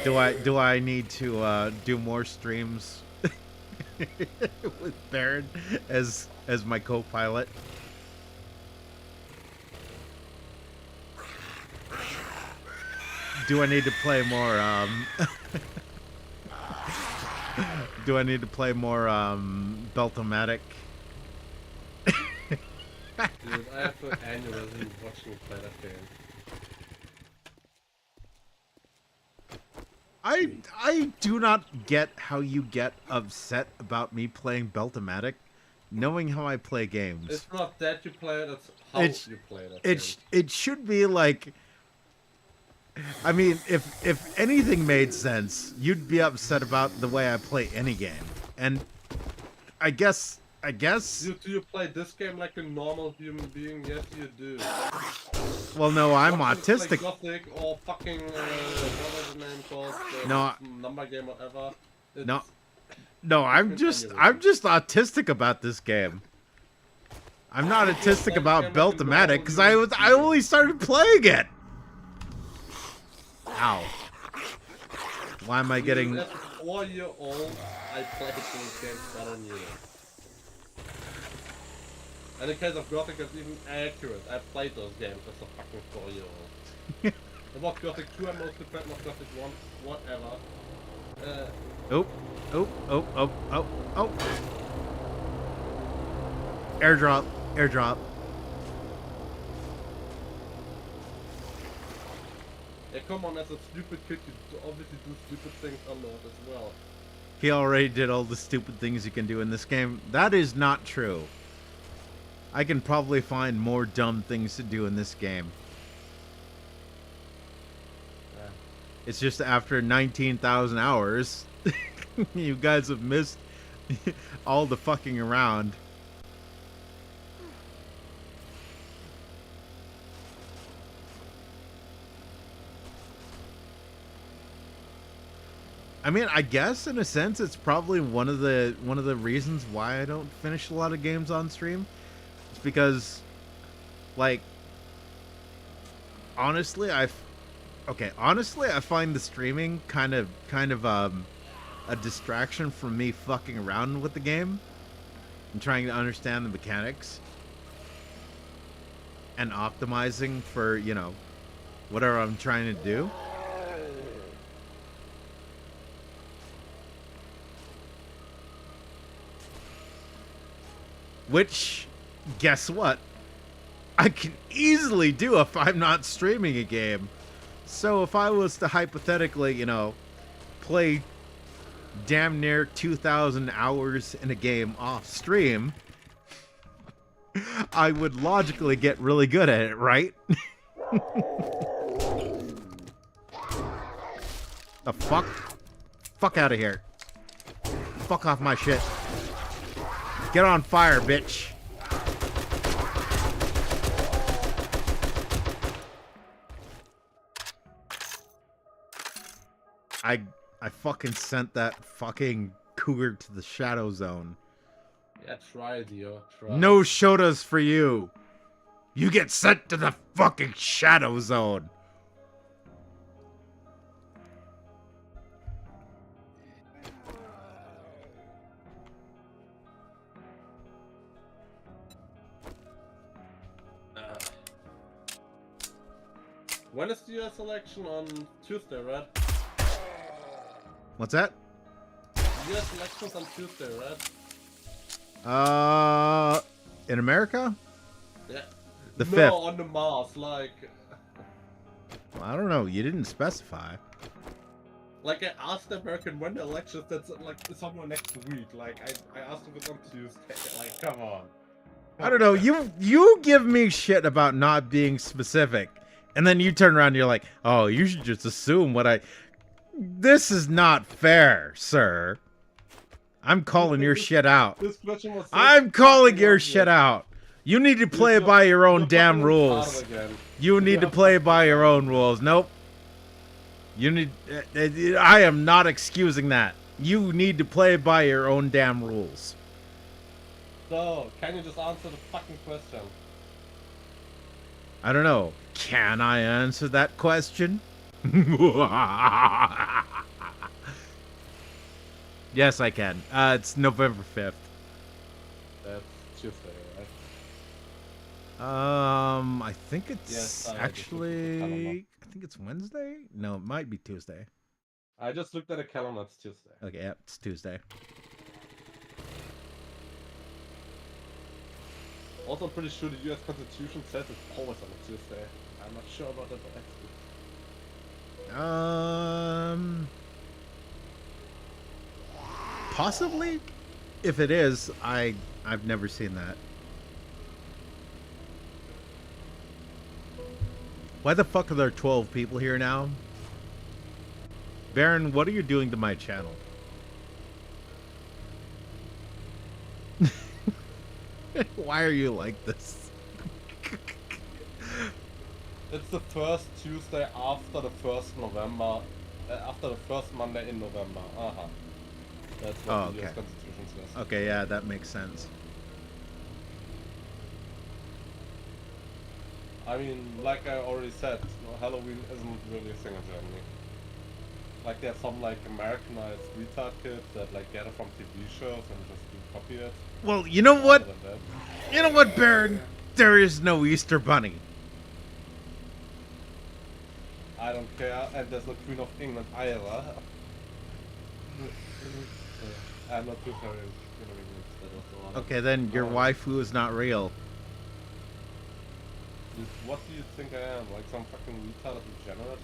Do I need to do more streams with Baron as my co-pilot? Do I need to play more do I need to play more Beltomatic? Dude, I have an aneurysm watching you play that game. I do not get how you get upset about me playing Beltomatic, knowing how I play games. It's not that you play it, it's how you play it. It should be like, I mean, if anything made sense, you'd be upset about the way I play any game. And I guess Do you play this game like a normal human being? Yes, you do. well, no, I'm Not just like autistic. Gothic or fucking what was the name called? No, Number game, whatever. It's no, no, I'm different just anyway. autistic about this game. I'm not autistic Play this about game like a Beltomatic normal because human I being. only started playing it. Ow. Why am I getting... As a 4-year-old, I played these games better than you. And in case of Gothic, it's even accurate. I played those games as a fucking 4-year-old. It was Gothic 2, I mostly played, not Gothic 1, whatever. Oh, oh, oh, oh, oh, oh. Airdrop, airdrop. Yeah, come on, as a stupid kid, you obviously do stupid things a lot as well. He already did all the stupid things you can do in this game. That is not true. I can probably find more dumb things to do in this game. Yeah. It's just after 19,000 hours, you guys have missed all the fucking around. I mean, I guess in a sense, it's probably one of the reasons why I don't finish a lot of games on stream. It's because, like, honestly, I find the streaming kind of a distraction from me fucking around with the game and trying to understand the mechanics and optimizing for, you know, whatever I'm trying to do. Which, guess what? I can easily do if I'm not streaming a game. So if I was to hypothetically, you know, play damn near 2,000 hours in a game off stream, I would logically get really good at it, right? The fuck? Fuck out of here. Fuck off my shit. Get on fire, bitch. I fucking sent that fucking cougar to the shadow zone. Yeah, try, Dio. Try. No Shotas for you. You get sent to the fucking shadow zone. When is the US election? On Tuesday, right? What's that? US election's on Tuesday, right? In America? Yeah. The no, 5th. on the Mars, like... Well, I don't know. You didn't specify. Like, I asked the American when the election that's like somewhere next week. Like, I asked if it's on Tuesday. Like, come on. I don't know. You give me shit about not being specific. And then you turn around and you're like, oh, you should just assume what I... This is not fair, sir. I'm calling your shit out. This question was so I'm calling your obvious. shit out. You need to play by your own damn rules. You need to play by your own rules. Nope. You need... I am not excusing that. You need to play by your own damn rules. So, can you just answer the fucking question? I don't know. Can I answer that question? Yes, I can. It's November 5th. That's Tuesday, right? I think it's Yes, I just looked at the actually... calendar. I think it's Wednesday? No, it might be Tuesday. I just looked at the calendar, it's Tuesday. Okay, yeah, it's Tuesday. Also, I'm pretty sure the US Constitution says it's always on a Tuesday. I'm not sure about that, but Possibly? If it is, I've never seen that. Why the fuck are there 12 people here now? Baron, what are you doing to my channel? Why are you like this? It's the first Tuesday after the 1st November, after the first Monday in November. That's what Oh, the US okay. Constitution says. Okay, yeah, that makes sense. I mean, like I already said, Halloween isn't really a thing in Germany. Like there's some like Americanized retard kids that like get it from TV shows and just do copy it. Well, you know Other what? than that, You know what, Baron? There is no Easter Bunny. I don't care, and there's no Queen of England either. I'm not too sorry. Queen of England. That was the one. Okay, then your waifu is not real. What do you think I am? Like some fucking retarded degenerate?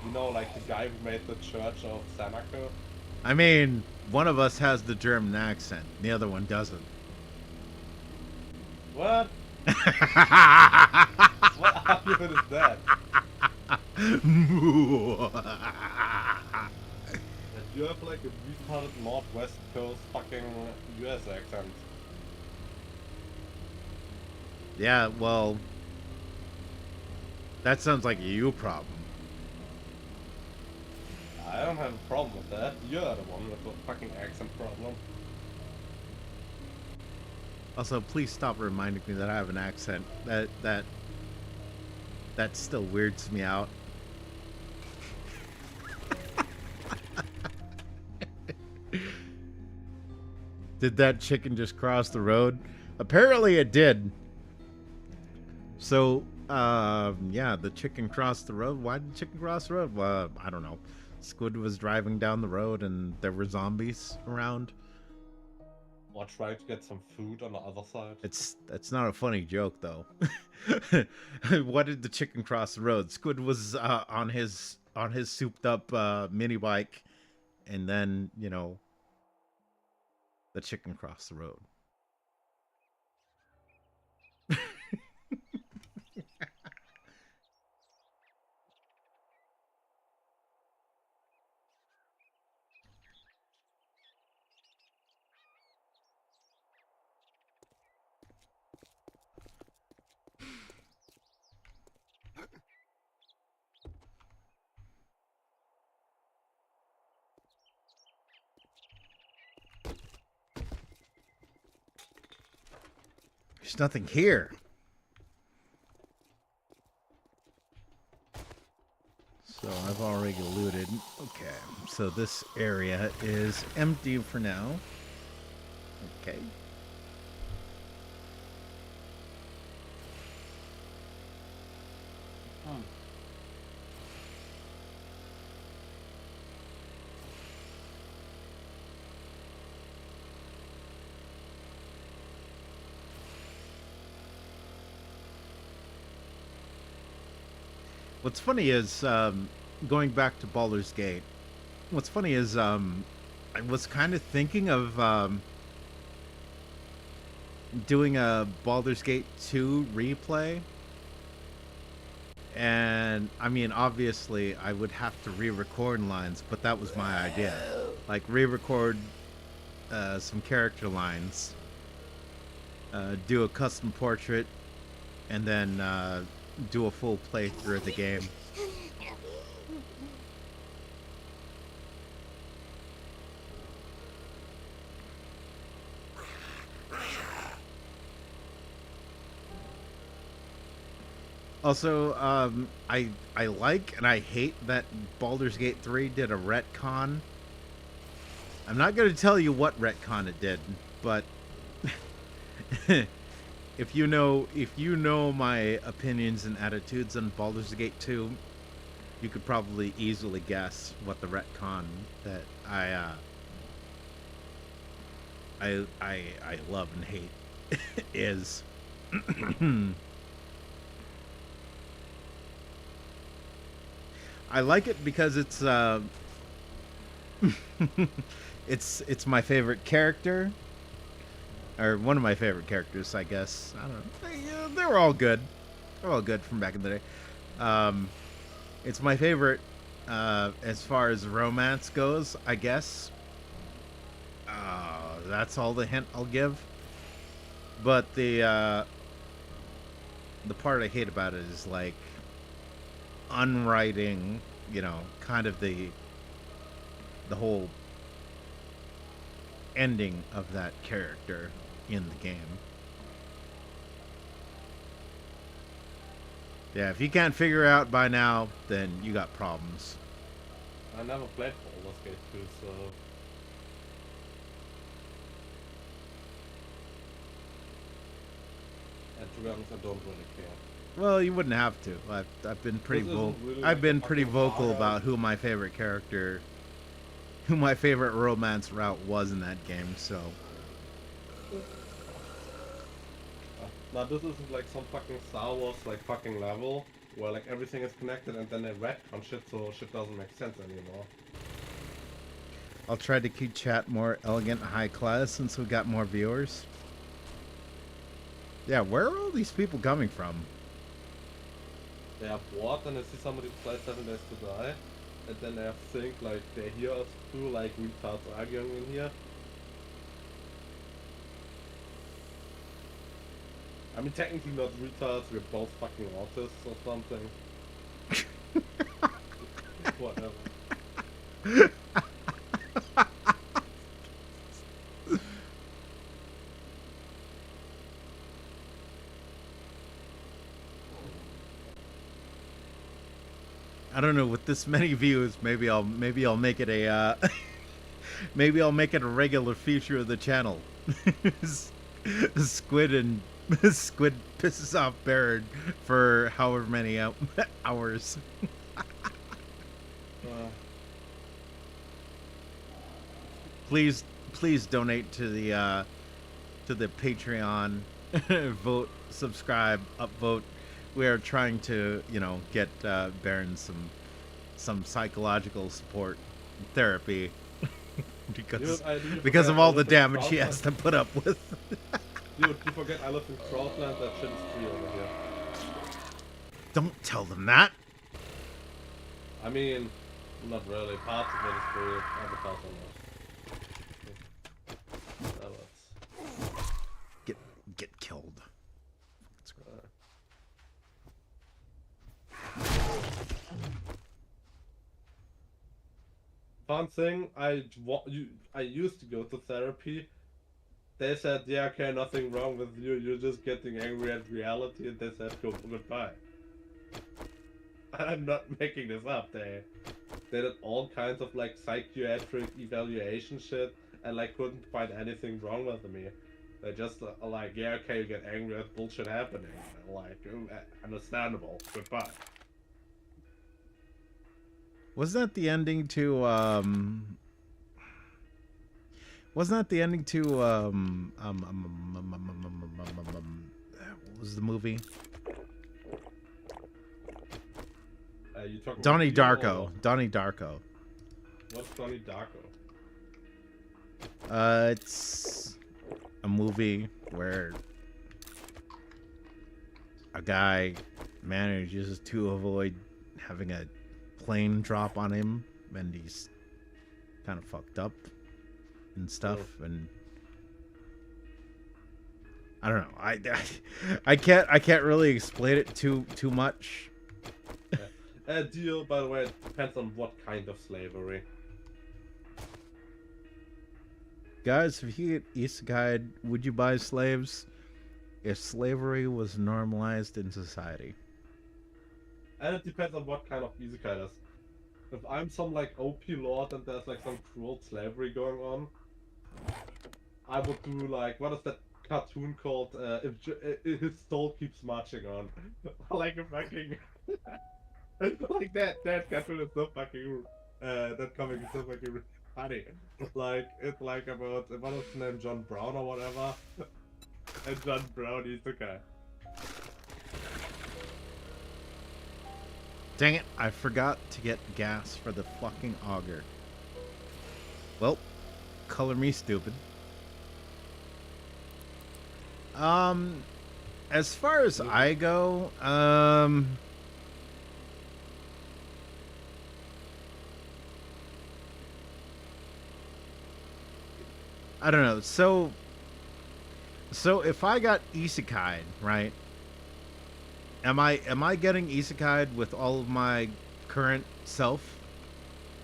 You know, like the guy who made the Church of Sanako? I mean, one of us has the German accent, the other one doesn't. What? What argument is that? That you have like a retarded Northwest Coast fucking US accent. Yeah, well, that sounds like a you problem. I don't have a problem with that. You're the one with the fucking accent problem. Also, please stop reminding me that I have an accent. That still weirds me out. Did that chicken just cross the road? Apparently it did. So, yeah, the chicken crossed the road. Why did the chicken cross the road? Well, I don't know. Squid was driving down the road and there were zombies around. Or try to get some food on the other side. That's not a funny joke though. What did the chicken cross the road? Squid was on his souped up mini bike, and then the chicken crossed the road. There's nothing here. So I've already looted. Okay, so this area is empty for now. Okay. What's funny is, going back to Baldur's Gate, what's funny is, I was kind of thinking of doing a Baldur's Gate 2 replay. And, I mean, obviously, I would have to re-record lines, but that was my idea. Like, re-record some character lines, do a custom portrait, and then do a full playthrough of the game. Also, I like and I hate that Baldur's Gate 3 did a retcon. I'm not going to tell you what retcon it did, but if you know my opinions and attitudes on Baldur's Gate 2, you could probably easily guess what the retcon that I love and hate is. I like it because it's it's my favorite character, or one of my favorite characters, I guess. I don't know. They were all good. well, good from back in the day. Um, it's my favorite as far as romance goes, I guess. That's all the hint I'll give. But the part I hate about it is like unwriting, kind of the whole ending of that character in the game. Yeah, if you can't figure out by now, then you got problems. I never played Baldur's Gate 2, so and to be honest, I don't really care. Well, you wouldn't have to. I've been pretty This isn't really I've like a been pretty fucking vocal saga. about who my favorite character, who my favorite romance route was in that game. So Now this isn't like some fucking Star Wars like fucking level where like everything is connected and then they retcon shit so shit doesn't make sense anymore. I'll try to keep chat more elegant and high class since we got more viewers. Yeah, where are all these people coming from? They are bored and they see somebody play 7 Days to Die, and then they think like they hear us two like retards arguing in here. I mean technically not retards, we're both fucking autists or something. Whatever. I don't know. With this many views, maybe I'll make it a maybe I'll make it a regular feature of the channel. Squid and Squid pisses off Baron for however many hours. Please donate to the Patreon. Vote, subscribe, upvote. We are trying to get Baron some psychological support, therapy, because Dude, of all the damage he has to put up with. Dude, you forget I live in Crossland, that shit is free over here. Don't tell them that. I mean, not really. Parts of it is free, other parts are not. Get killed. Fun thing, I used to go to therapy. They said, yeah, okay, nothing wrong with you, you're just getting angry at reality, and they said, goodbye. I'm not making this up, they did all kinds of like psychiatric evaluation shit, and like couldn't find anything wrong with me. They just like, yeah, okay, you get angry at bullshit happening. Like, understandable, goodbye. Wasn't that the ending to Wasn't that the ending to what was the movie? You talking Donnie about Darko. Donnie Darko. What's Donnie Darko? It's a movie where a guy manages to avoid having a plane drop on him, and he's kind of fucked up and stuff. And I don't know. I can't really explain it too much. Deal, by the way, it depends on what kind of slavery. Guys, if you get isekai, would you buy slaves if slavery was normalized in society? And it depends on what kind of isekai it is. If I'm some like OP lord and there's like some cruel slavery going on, I would do like, what is that cartoon called? If his soul keeps marching on. Like a fucking... like that cartoon is so fucking... that comic is so fucking funny. Like, it's like about, what is his name, John Brown or whatever? And John Brown isekai. Dang it, I forgot to get gas for the fucking auger. Well, color me stupid. As far as You- I go, I don't know. So if I got isekai, right? Am I getting isekai with all of my current self?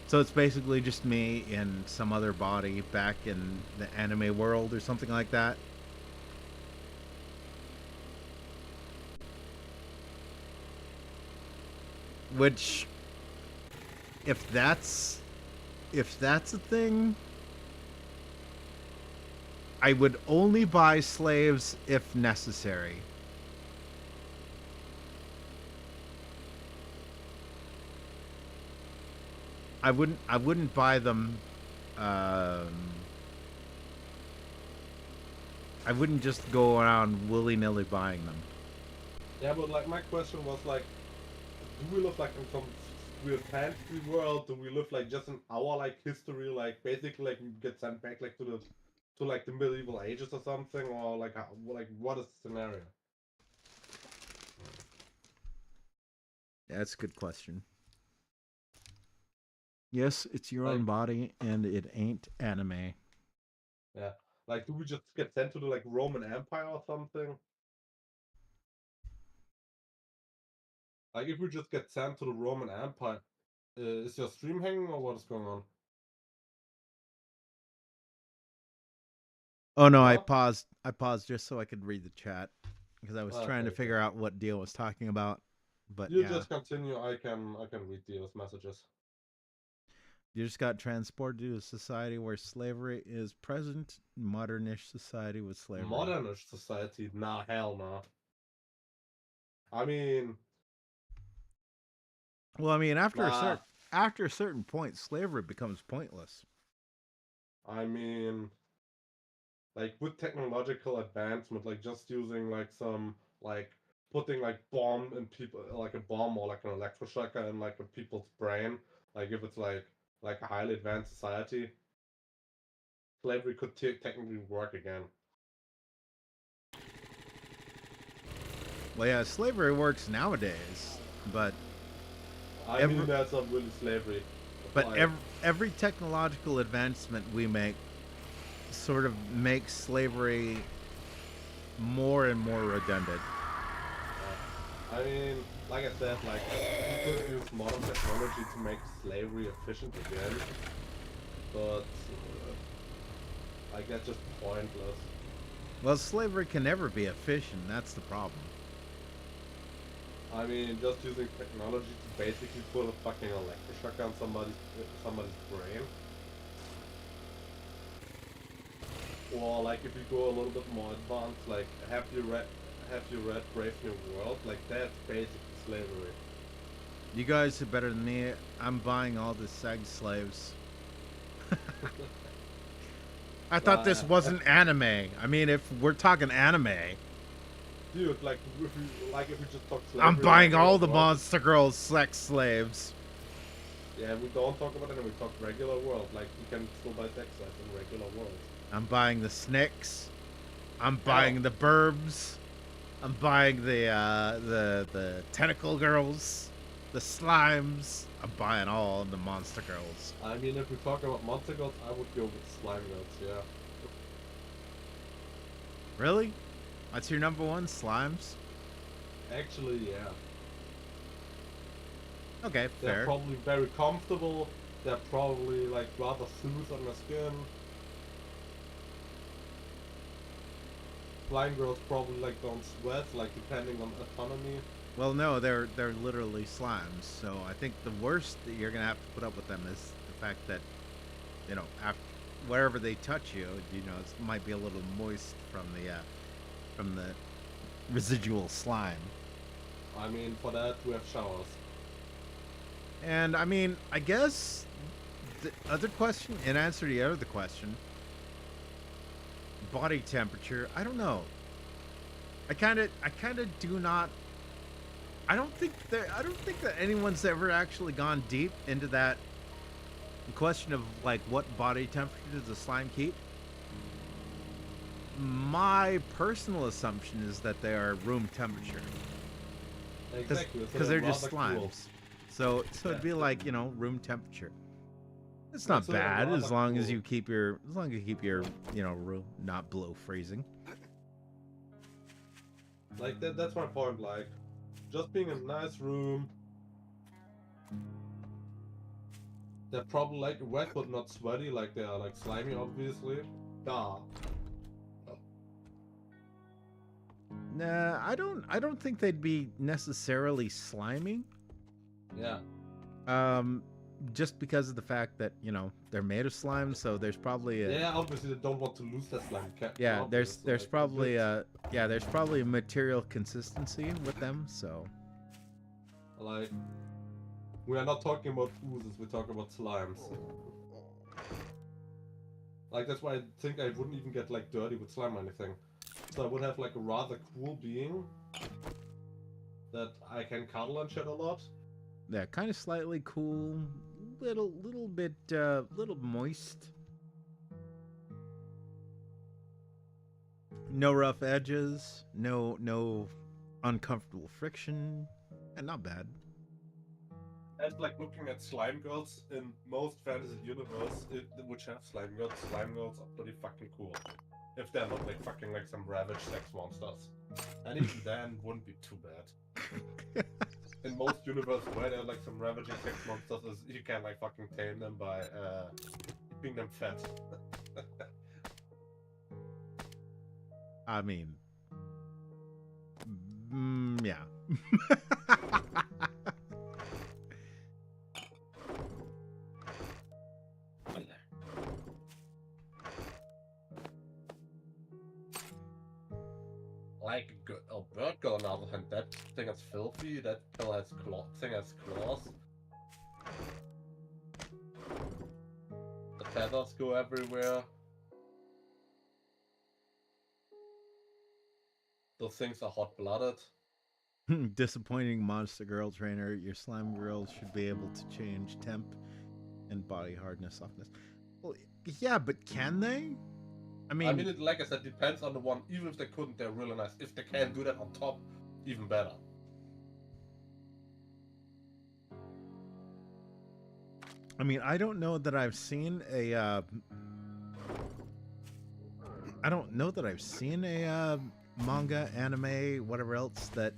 So it's basically just me in some other body back in the anime world or something like that. Which, if that's if that's a thing, I would only buy slaves if necessary. I wouldn't buy them. Um, I wouldn't just go around willy nilly buying them. Yeah, but like my question was like, do we live like in some weird fantasy world? Do we live like just in our like history? Like basically like we get sent back like to like the medieval ages or something, or like like what is the scenario? Yeah, that's a good question. Yes, it's your own Like body, and it ain't anime. yeah, like do we just get sent to the like Roman Empire or something? Like if we just get sent to the Roman Empire, is your stream hanging or what is going on? Oh no, I Hello? paused. I paused just so I could read the chat because I was trying Okay, to okay. figure out what deal was talking about. But You yeah, just continue. I can read those messages. you just got transported to a society where slavery is present, modernish society with slavery. Modernish society? Nah, hell no. I mean, Well, I mean, nah. after a certain point, slavery becomes pointless. I mean, like with technological advancement, like just using like some like putting like bomb in people, like a bomb or like an electroshocker in like a people's brain. Like if it's like a highly advanced society, slavery could technically work again. Well, yeah, slavery works nowadays, but I mean, every that's not really slavery. It's but like every technological advancement we make sort of makes slavery more and more redundant. I mean, like I said, like you could use modern technology to make slavery efficient again, but like that's just pointless. Well, slavery can never be efficient. That's the problem. I mean, just using technology to basically put a fucking electroshock on somebody's brain, or like if you go a little bit more advanced, like have you read Brave New World? Like that's basically slavery. You guys are better than me. I'm buying all the seg slaves. I thought this uh, wasn't anime. I mean, if we're talking anime, Dude, like if we just talk I'm slavery in like buying real all the world. monster girls sex slaves. Yeah, we don't talk about it and we talk regular world. Like you can still buy sex life in regular world. I'm buying the snicks. I'm Hell, buying the burbs. I'm buying the tentacle girls, the slimes. I'm buying all the monster girls. I mean, if we talk about monster gods, I would go with slime gods. Yeah, Really? That's your number one, slimes? actually, yeah. Okay, They're fair. probably very comfortable. They're probably like rather smooth on the skin. Slime girls probably like don't sweat, like depending on autonomy. Well, no, they're literally slimes. So I think the worst that you're gonna have to put up with them is the fact that after wherever they touch you, it might be a little moist from the residual slime. I mean, for that we have showers. And I mean, I guess the other question, in answer to the other question, body temperature. I don't know. I kind of do not. I don't think that anyone's ever actually gone deep into that question of like what body temperature does the slime keep. My personal assumption is that they are room temperature, Exactly, so because they're they're just rather cool. slimes. So Yeah, it'd be like, room temperature. It's like not so they're bad rather cool. as long as you keep your room not below freezing. Like that's my point. Like just being a nice room. They're probably like wet but not sweaty. Like they are like slimy, obviously. Ah, Nah, I don't think they'd be necessarily slimy. yeah. Um, just because of the fact that they're made of slime, so there's probably a Yeah, obviously they don't want to lose their slime. Captain yeah, obvious. there's Like a probably bit. a material consistency with them. So Like we are not talking about oozes. We're talking about slimes. Like that's why I think I wouldn't even get like dirty with slime or anything. So I would have like a rather cool being that I can cuddle and shit a lot. yeah, kind of slightly cool, little bit little moist. No rough edges, no uncomfortable friction, and not bad. And like looking at slime girls in most fantasy universe, which have slime girls are pretty fucking cool. If they're not like fucking like some ravaged sex monsters. And even then wouldn't be too bad. In most universes where there are like some ravaging sex monsters, is you can like fucking tame them by keeping them fat. I mean, yeah. Like a bird girl on the other hand, that thing is filthy, that girl has thing has claws. The feathers go everywhere. Those things are hot blooded. Disappointing monster girl trainer. Your slime girls should be able to change temp and body hardness, softness. Well, yeah, but can they? I I mean, mean, it, like I said, depends on the one. Even if they couldn't, they're really nice. If they can do that on top, even better. I don't know that I've seen a. I don't know that I've seen a manga, anime, whatever else that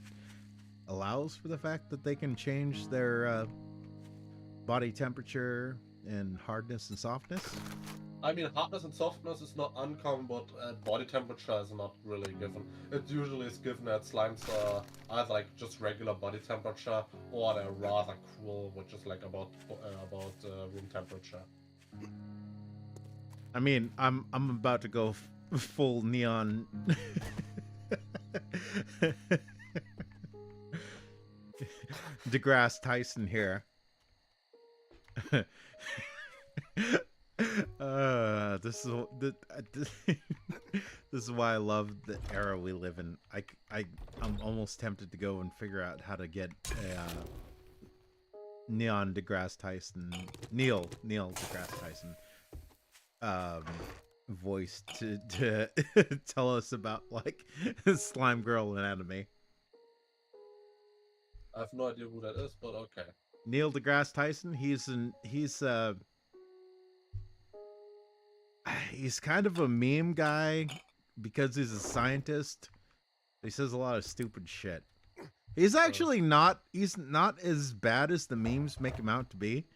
allows for the fact that they can change their body temperature and hardness and softness. I mean, hardness and softness is not uncommon, but body temperature is not really given. It usually is given that slimes are either like just regular body temperature or they're rather cool, which is like about room temperature. I'm about to go full neon. DeGrasse Tyson here. This this is why I love the era we live in. I'm almost tempted to go and figure out how to get a Neon deGrasse Tyson, Neil deGrasse Tyson, um, voice to tell us about like Slime Girl anatomy. I have no idea who that is, but okay. Neil deGrasse Tyson. He's kind of a meme guy because he's a scientist. He says a lot of stupid shit. He's actually not. He's not as bad as the memes make him out to be,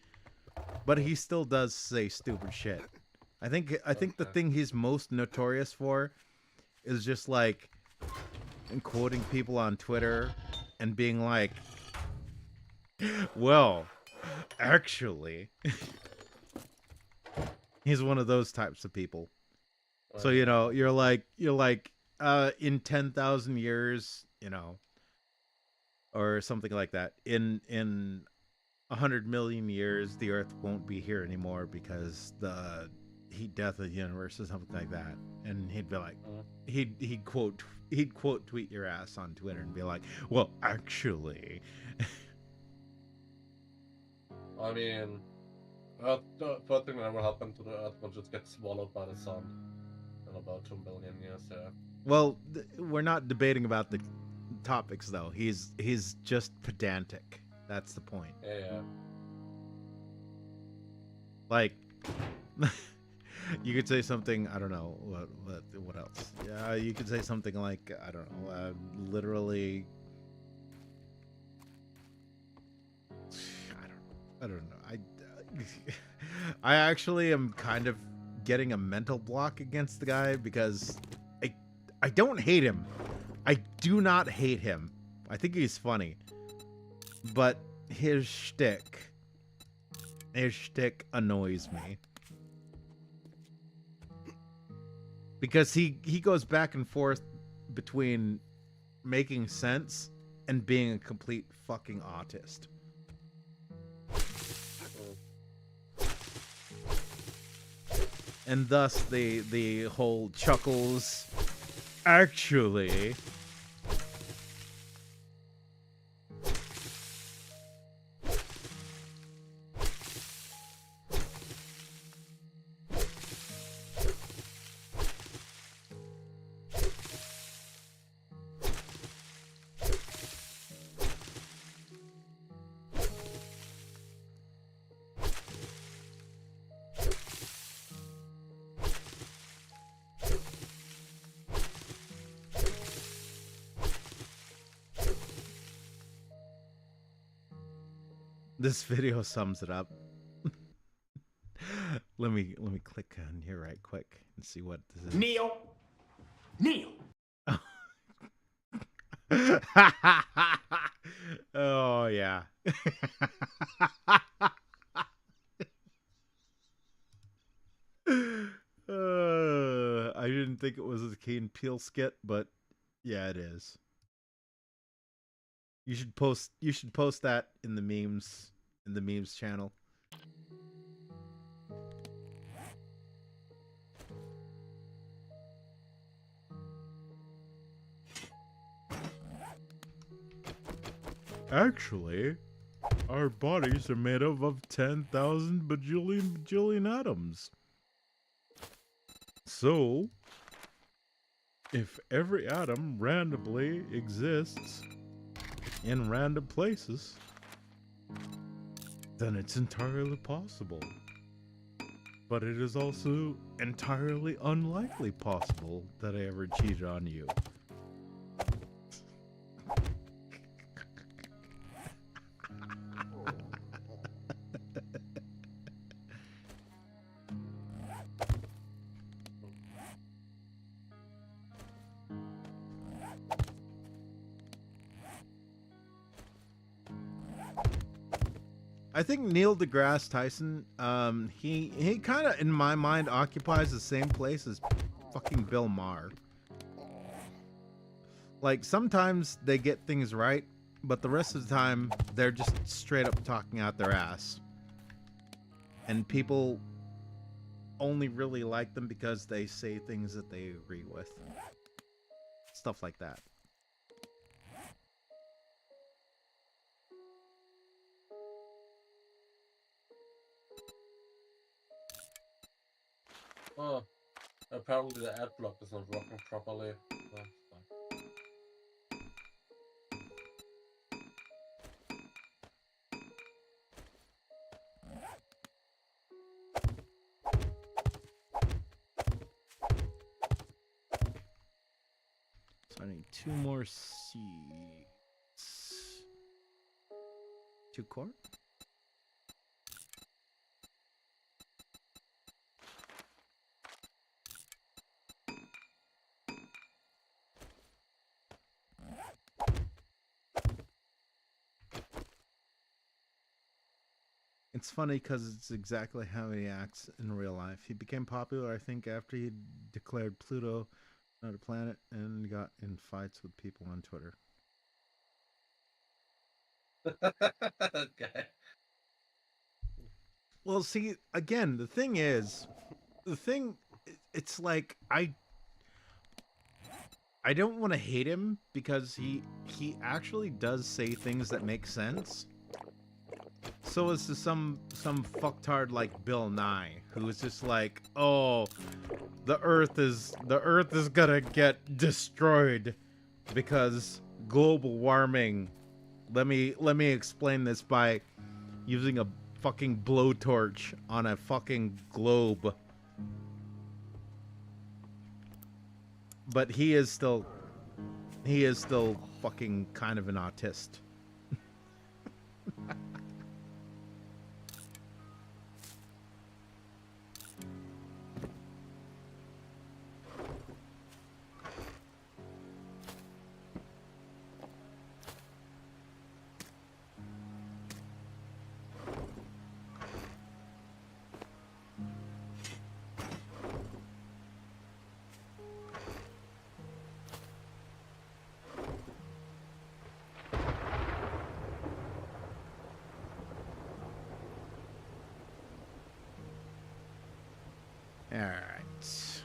but he still does say stupid shit. I think the Okay. thing he's most notorious for is just like quoting people on Twitter and being like, "Well, actually," he's one of those types of people. So Yeah. you're like in 10,000 years, or something like that. In 100 million years, the Earth won't be here anymore because the heat death of the universe or something like that. And he'd be like, Mm. he'd quote tweet your ass on Twitter and be like, well, actually, I mean, Earth, the first thing that ever happened to the Earth will just get swallowed by the sun. about 2 million years, yeah. Well, we're not debating about the topics though. He's just pedantic. That's the point. Yeah, yeah. Like, you could say something. I don't know what else. Yeah, you could say something like I don't know. Literally, I don't know. I actually am kind of getting a mental block against the guy because I don't hate him. I do not hate him. I think he's funny, but his shtick annoys me because he goes back and forth between making sense and being a complete fucking autist. And thus the whole chuckles actually this video sums it up. let me click on here right quick and see what this is. Neil. Oh yeah. I didn't think it was a Key and Peele skit, but yeah, it is. You should post that in the memes channel. Actually, our bodies are made up of 10,000 bajillion atoms. So, if every atom randomly exists in random places, then it's entirely possible. But it is also entirely unlikely possible that I ever cheated on you. I think Neil deGrasse Tyson, he kind of, in my mind, occupies the same place as fucking Bill Maher. Like, sometimes they get things right, but the rest of the time, they're just straight up talking out their ass. And people only really like them because they say things that they agree with. Stuff like that. Oh, apparently the ad block is not working properly. Oh, fine. So I need 2 more seeds. 2 core? It's funny because it's exactly how he acts in real life. He became popular, I think, after he declared Pluto not a planet and got in fights with people on Twitter. Okay. Well, see, again, it's like I don't want to hate him because he actually does say things that make sense. So is to some fucktard like Bill Nye, who is just like, oh, the Earth is gonna get destroyed because global warming. Let me explain this by using a fucking blowtorch on a fucking globe. But he is still fucking kind of an autist. All right.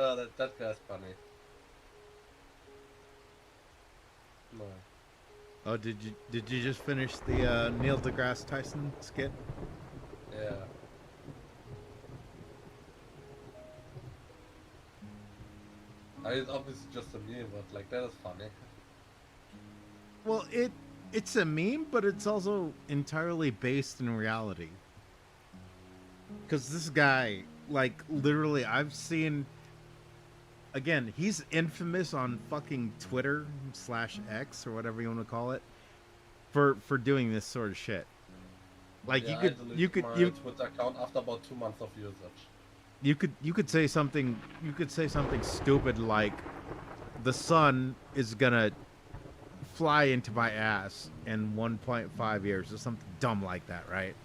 Oh, that guy's funny. No. Oh, did you just finish the Neil deGrasse Tyson skit? Yeah. I mean, it's obviously just a meme, but like that is funny. Well, it's a meme, but it's also entirely based in reality. Because this guy, like, literally, I've seen. Again, he's infamous on fucking Twitter / X or whatever you want to call it for doing this sort of shit. Like Yeah, you I could you deleted could my you Twitter account after about 2 months of usage. you could say something stupid like the sun is gonna fly into my ass in 1.5 years or something dumb like that, right?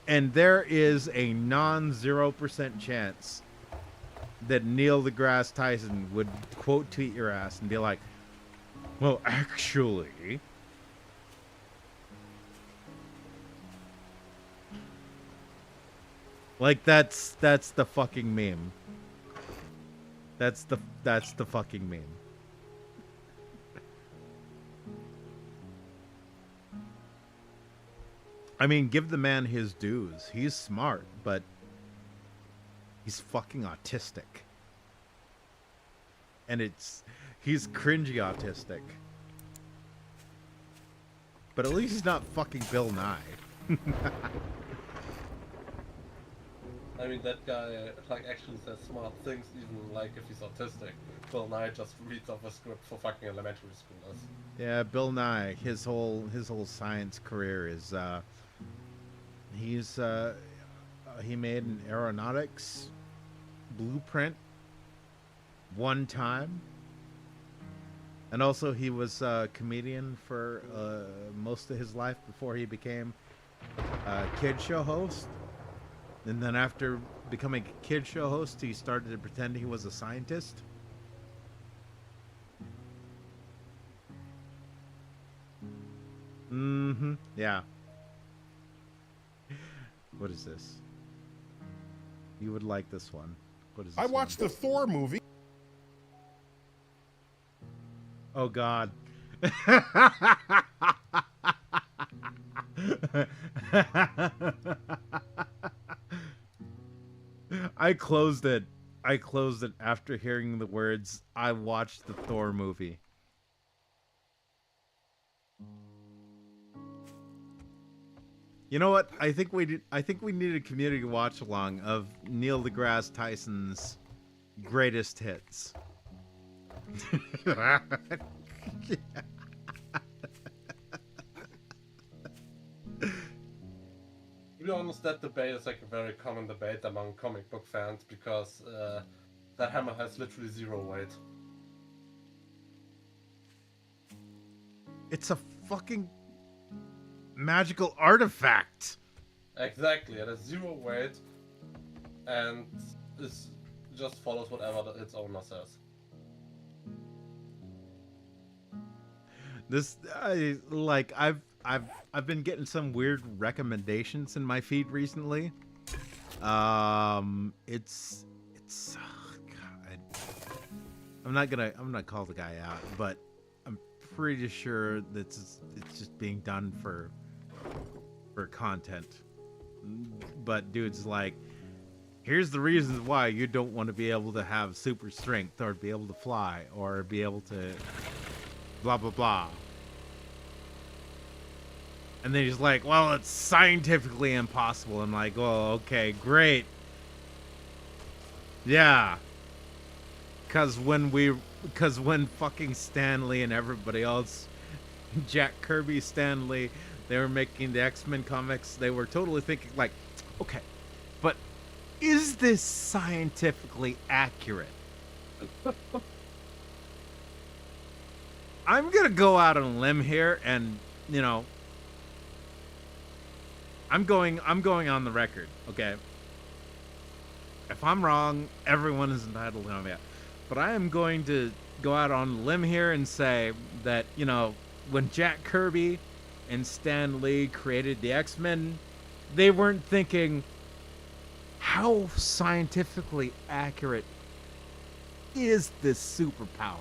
And there is a non 0% chance that Neil deGrasse Tyson would quote tweet your ass and be like, well, actually. Like that's the fucking meme. That's the fucking meme. I mean, give the man his dues. He's smart, but he's fucking autistic. And he's cringy autistic. But at least he's not fucking Bill Nye. I mean, that guy like actually says smart things, even like if he's autistic. Bill Nye just reads off a script for fucking elementary schoolers. Yeah, Bill Nye, his whole science career is he's he made an aeronautics blueprint one time. And also he was a comedian for most of his life before he became a kid show host. And then after becoming a kid show host, he started to pretend he was a scientist. Mm-hmm. Yeah. What is this? You would like this one. What is this I watched the Thor movie. Oh God. I closed it. I closed it after hearing the words, I watched the Thor movie. You know what? I think we need a community watch along of Neil deGrasse Tyson's greatest hits. To be honest, that debate is like a very common debate among comic book fans because that hammer has literally zero weight. It's a fucking magical artifact. Exactly, it has zero weight and is just follows whatever its owner says. This I've been getting some weird recommendations in my feed recently. It's oh God. I'm not gonna call the guy out, but I'm pretty sure that it's just being done for content. But dude's like, here's the reasons why you don't want to be able to have super strength or be able to fly or be able to blah blah blah. And then he's like, well, it's scientifically impossible. I'm like, well, okay, great. Yeah. Cause when fucking Stanley and everybody else, Jack Kirby, Stanley, they were making the X-Men comics, they were totally thinking like, okay, but is this scientifically accurate? I'm gonna go out on a limb here, and you know, I'm going on the record, okay? If I'm wrong, everyone is entitled to know that. But I am going to go out on a limb here and say that, you know, when Jack Kirby and Stan Lee created the X-Men, they weren't thinking, how scientifically accurate is this superpower?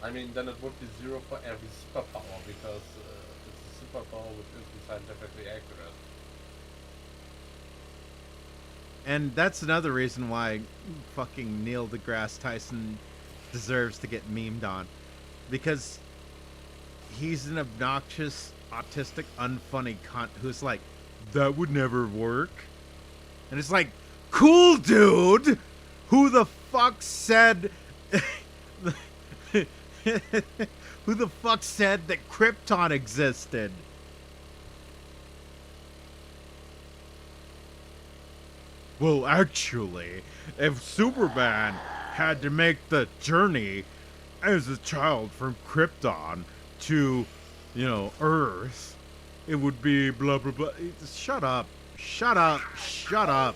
I mean, then it would be zero for every superpower because it's a superpower which isn't scientifically accurate. And that's another reason why fucking Neil deGrasse Tyson deserves to get memed on. Because he's an obnoxious, autistic, unfunny cunt who's like, that would never work. And it's like, cool, dude! Who the fuck said... Who the fuck said that Krypton existed? Well, actually, if Superman had to make the journey as a child from Krypton to, you know, Earth, it would be blah, blah, blah. Shut up. Shut up. Shut up.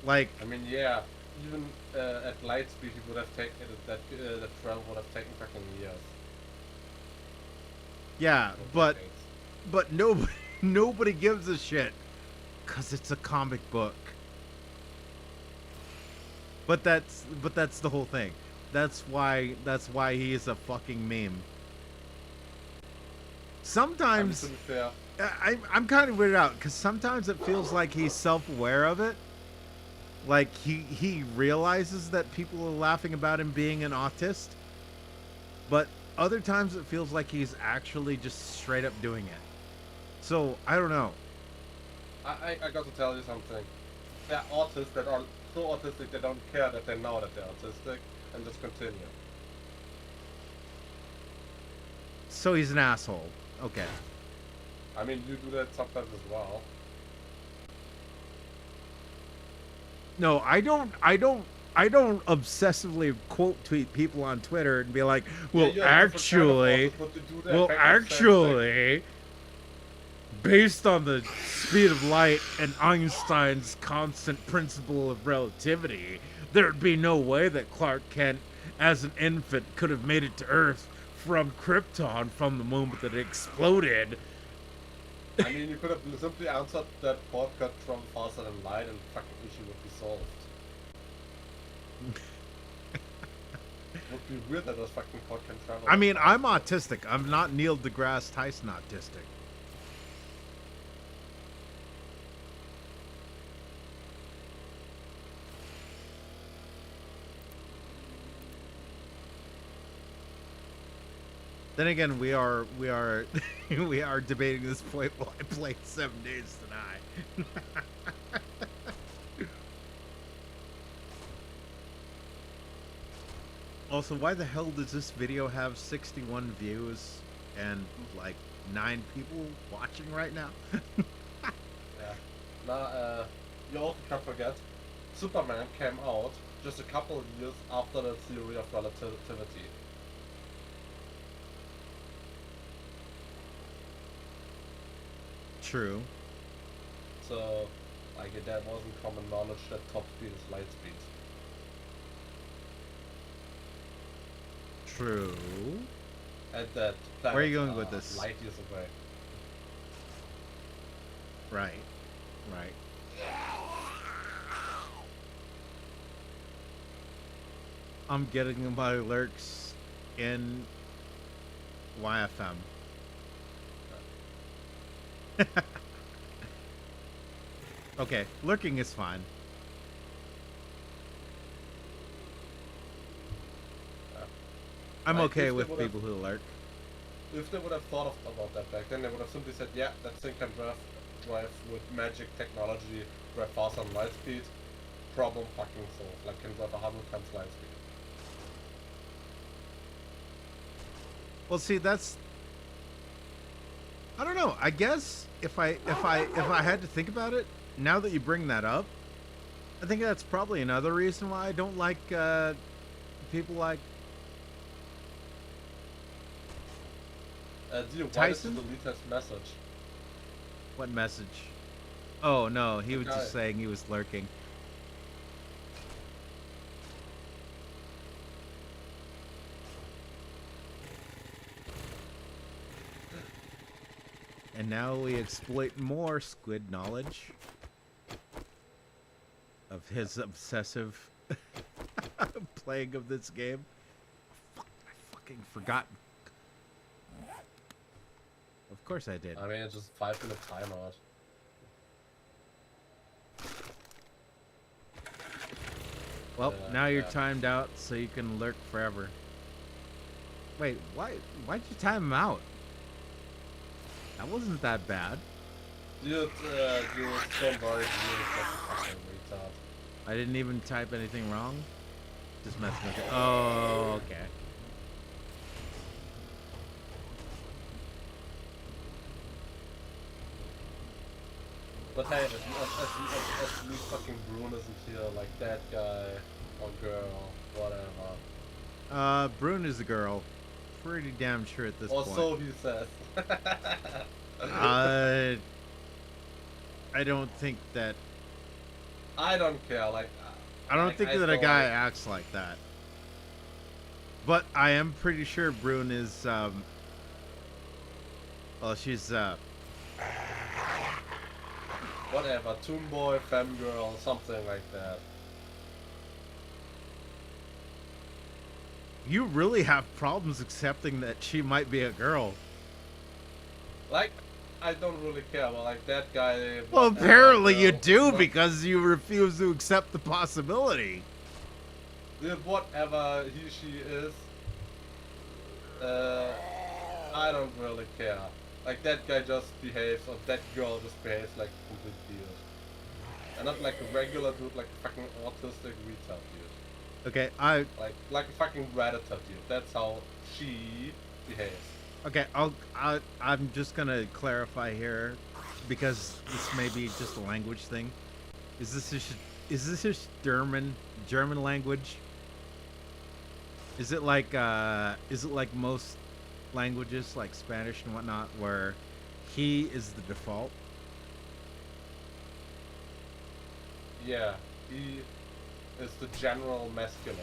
Like, I mean, yeah, even at light speed, he would have taken that travel would have taken fucking years. yeah, Or but nobody gives a shit, 'cause it's a comic book. But that's the whole thing. That's why he is a fucking meme. Sometimes to be fair, I'm kind of weirded out because sometimes it feels like he's self-aware of it. Like he realizes that people are laughing about him being an autist, but other times it feels like he's actually just straight up doing it. So I don't know. I got to tell you something. There are autists that are so autistic they don't care that they know that they're autistic and just continue. So he's an asshole. Okay. I mean, you do that sometimes as well. No, I don't obsessively quote tweet people on Twitter and be like, well, Yeah, you have different kind of actually, autists, but you do that well, back in the same thing. actually, based on the speed of light and Einstein's constant principle of relativity, there'd be no way that Clark Kent, as an infant, could have made it to Earth from Krypton from the moment that it exploded. I mean, you could have simply answered that pod got from faster than light and fucking issue would be solved. It would be weird that those fucking pod can travel. I mean, I'm autistic. I'm not Neil deGrasse Tyson autistic. Then again, we are we are debating this point while I played 7 days to Die. Also, why the hell does this video have 61 views and like 9 people watching right now? Yeah. Now, you also can't forget, Superman came out just a couple of years after the theory of relativity. True. So, like, that wasn't common knowledge that top speed is light speed. True. And that Where are you planets going with this? light years away. Right. Right. I'm getting my lurks in YFM. Okay, lurking is fine. I'm Like, okay if they with would've- people who lurk. If they would have thought about that back then, they would have simply said, yeah, that thing can drive with magic technology, drive faster than light speed. Problem fucking solved. Like, can drive 100 times light speed. Well, see, that's I don't know. I guess if I had to think about it, now that you bring that up, I think that's probably another reason why I don't like people like Dear, why Tyson? did you delete his message? what message? Oh no, he was Okay. just saying he was lurking. And now we exploit more Squid knowledge of his obsessive playing of this game. Fuck, I fucking forgot. Of course I did. I mean, it's just 5-minute timeout. Well, Yeah, now you're yeah. timed out, so you can lurk forever. Wait, why'd you time him out? That wasn't that bad. Dude, don't worry, dude, it's just a fucking retard. I didn't even type anything wrong. Just messing with it. Oh, okay. But hey, at least fucking Brune isn't here, like that guy, or girl, whatever. Brune is a girl. Pretty damn sure at this Or point. so he says. I don't think that. I don't care, like... I don't like, think I that a thought, guy like, acts like that. But I am pretty sure Brune is. Well, she's. Whatever, tomboy, femgirl, something like that. You really have problems accepting that she might be a girl. Like, I don't really care, but like that guy... Well, whatever, apparently you girl, do but- because you refuse to accept the possibility. Dude, whatever he, she is, I don't really care. Like, that guy just behaves, or that girl just behaves like a complete dude. And not like a regular dude, like a fucking autistic retard dude. Okay, Like a fucking Redditor dude. That's how she behaves. okay, I'm just gonna clarify here because this may be just a language thing. Is this just German language? Is it like most languages like Spanish and whatnot where he is the default? Yeah, he is the general masculine.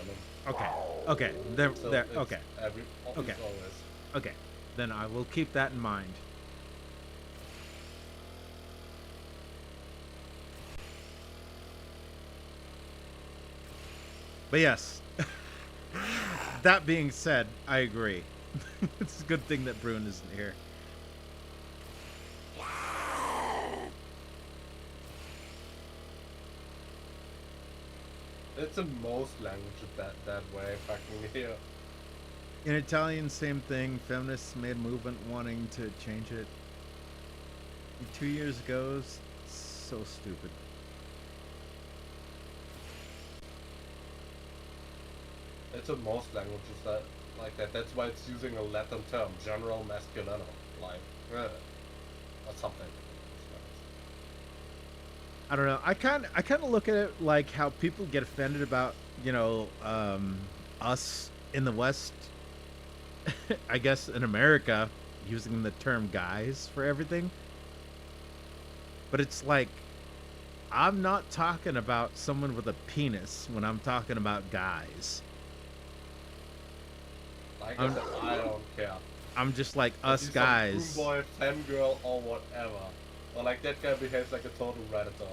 Okay, there, So there. it's Okay, it's Okay. always. okay. Then I will keep that in mind. But yes, that being said, I agree. It's a good thing that Brune isn't here. It's in most languages that way, fucking here. In Italian, same thing. Feminists made a movement wanting to change it 2 years ago. So stupid. It's in most languages that like that. That's why it's using a Latin term, general masculino, like or something. I don't know. I kind of look at it like how people get offended about us in the West. I guess in America using the term guys for everything, but it's like I'm not talking about someone with a penis when I'm talking about guys. Like I I'm said, I don't care. I'm just like If us he's some guys. boy, fangirl, or whatever, or like that guy behaves like a total predator.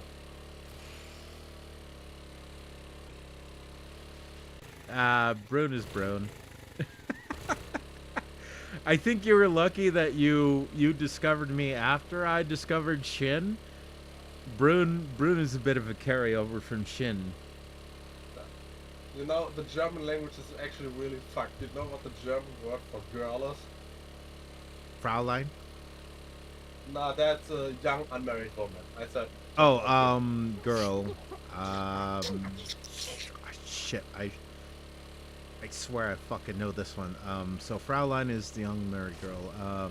Brune is Brune. I think you were lucky that you discovered me after I discovered Shin. Brune is a bit of a carryover from Shin. You know, the German language is actually really fucked. You know what the German word for girl is? Fraulein. Nah, that's a young unmarried woman. I said. Oh, Okay. girl. Shit. I swear I fucking know this one. So Fraulein is the young married girl.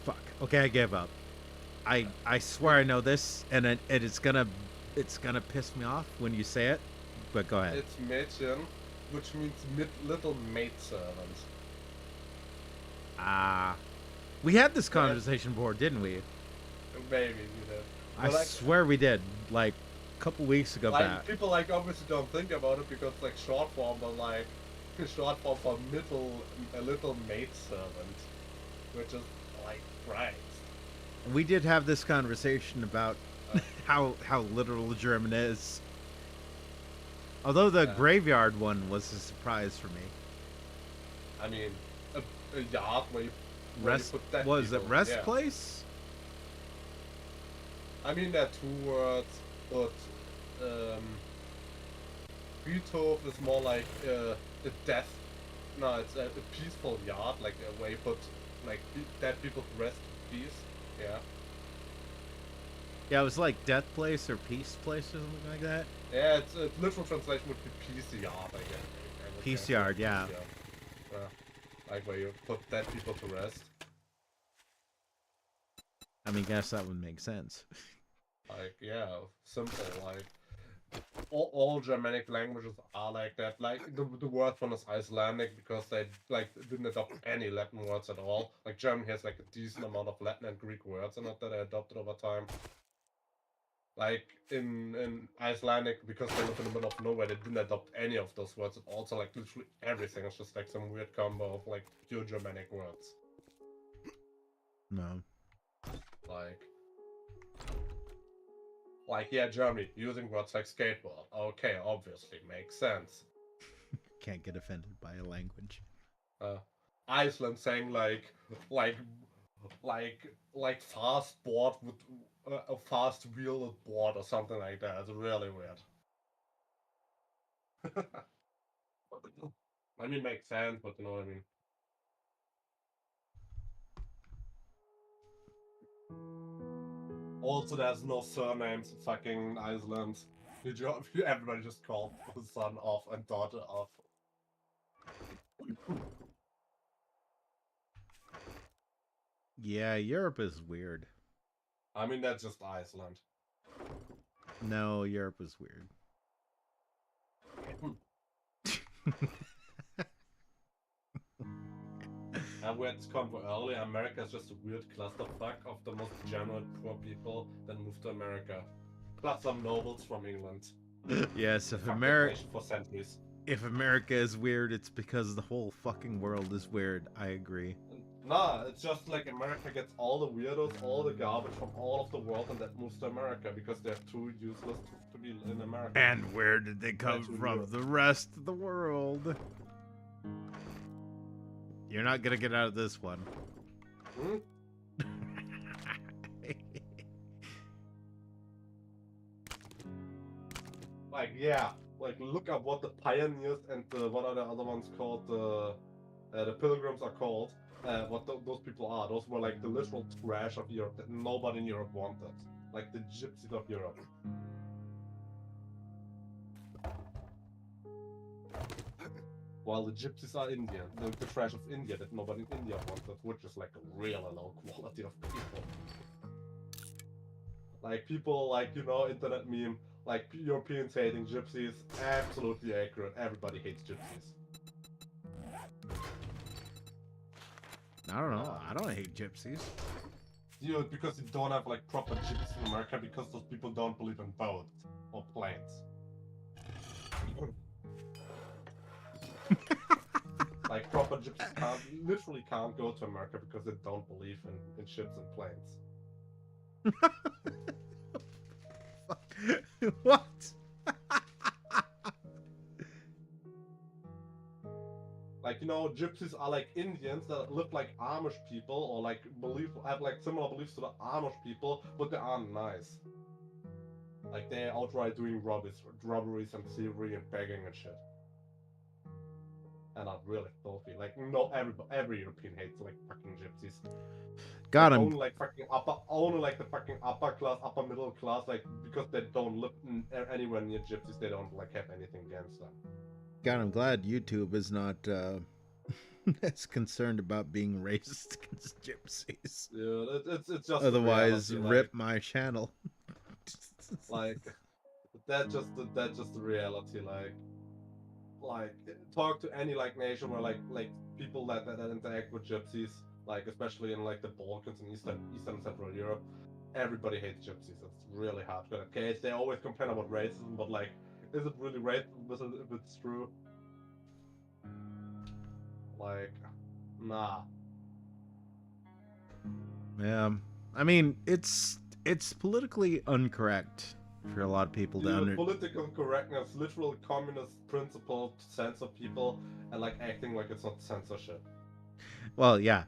Fuck. Okay, I gave up. I swear I know this, and it's gonna piss me off when you say it. But go ahead. It's Mädchen, which means little maid servant. We had this Yeah. conversation before, didn't we? Maybe, you know. I But like, swear we did. Like a couple weeks ago like back. people like obviously don't think about it because like short form, but like short form for a little maid servant, which is like right. We did have this conversation about how literal German is. Although the Yeah. graveyard one was a surprise for me. I mean, a yard where you Rest put dead was it people, rest yeah. place? I mean, there are two words, but Friedhof is more like a death. No, it's a peaceful yard, like where you put like dead people to rest in peace. Yeah, Yeah, it was like death place or peace place or something like that. yeah. It's literal translation would be peace yard, I guess. I would Peace guess, yard, peace yeah. yard. Yeah, like where you put dead people to rest. I mean, guess that would make sense. Like yeah, simple. Like all Germanic languages are like that. Like the word one is Icelandic because they like didn't adopt any Latin words at all. Like German has like a decent amount of Latin and Greek words in it that they adopted over time. Like in Icelandic, because they live in the middle of nowhere, they didn't adopt any of those words. It's also like literally everything. It's just like some weird combo of like pure Germanic words. No. Like yeah, Germany using words like skateboard. Okay, obviously makes sense. Can't get offended by a language. Iceland saying like like fast board with a fast wheeled board or something like that. It's really weird. I mean, makes sense, but you know what I mean. Also, there's no surnames in fucking Iceland. Everybody just called the son off and daughter off. Yeah, Europe is weird. I mean, that's just Iceland. No, Europe is weird. And where it's come for early, America is just a weird clusterfuck of the most genuine poor people that moved to America. Plus some nobles from England. Yes, if Fuck that America nation for centuries. if America is weird, it's because the whole fucking world is weird. I agree. Nah, it's just like America gets all the weirdos, all the garbage from all of the world, and that moves to America because they're too useless to be in America. And where did they come That's from? weird. The rest of the world. You're not gonna get out of this one. Hmm? like yeah, like look up what the pioneers and what are the other ones called, the pilgrims are called. Those people are. Those were like the literal trash of Europe that nobody in Europe wanted. Like the gypsies of Europe. While the gypsies are Indian, the trash of India that nobody in India wanted, which is like a real low quality of people. Like people like, internet meme, like Europeans hating gypsies, absolutely accurate. Everybody hates gypsies. I don't know. I don't hate gypsies. Because you don't have like proper gypsies in America because those people don't believe in boats or planes. Like proper gypsies literally can't go to America because they don't believe in ships and planes. What? Like, gypsies are like Indians that look like Amish people or like have like similar beliefs to the Amish people, but they aren't nice. Like they're outright doing robberies and thievery and begging and shit. And are really filthy. Like no, every European hates like fucking gypsies. God, like, I'm only like the fucking upper class, upper middle class, like because they don't live anywhere near gypsies, they don't like have anything against them. God, I'm glad YouTube is not as concerned about being racist against gypsies. Yeah, it's just Otherwise, reality, rip my channel. like that's just the reality. Like talk to any like nation where like people that interact with gypsies, like especially in like the Balkans and Eastern and Central Europe, everybody hates gypsies. It's really hard. Okay, they always complain about racism, but like, is it really racist if it's true? Like, nah. Yeah, I mean it's politically incorrect for a lot of people to Dude, political correctness, literal communist principle to censor people and like acting like it's not censorship. Well, yeah.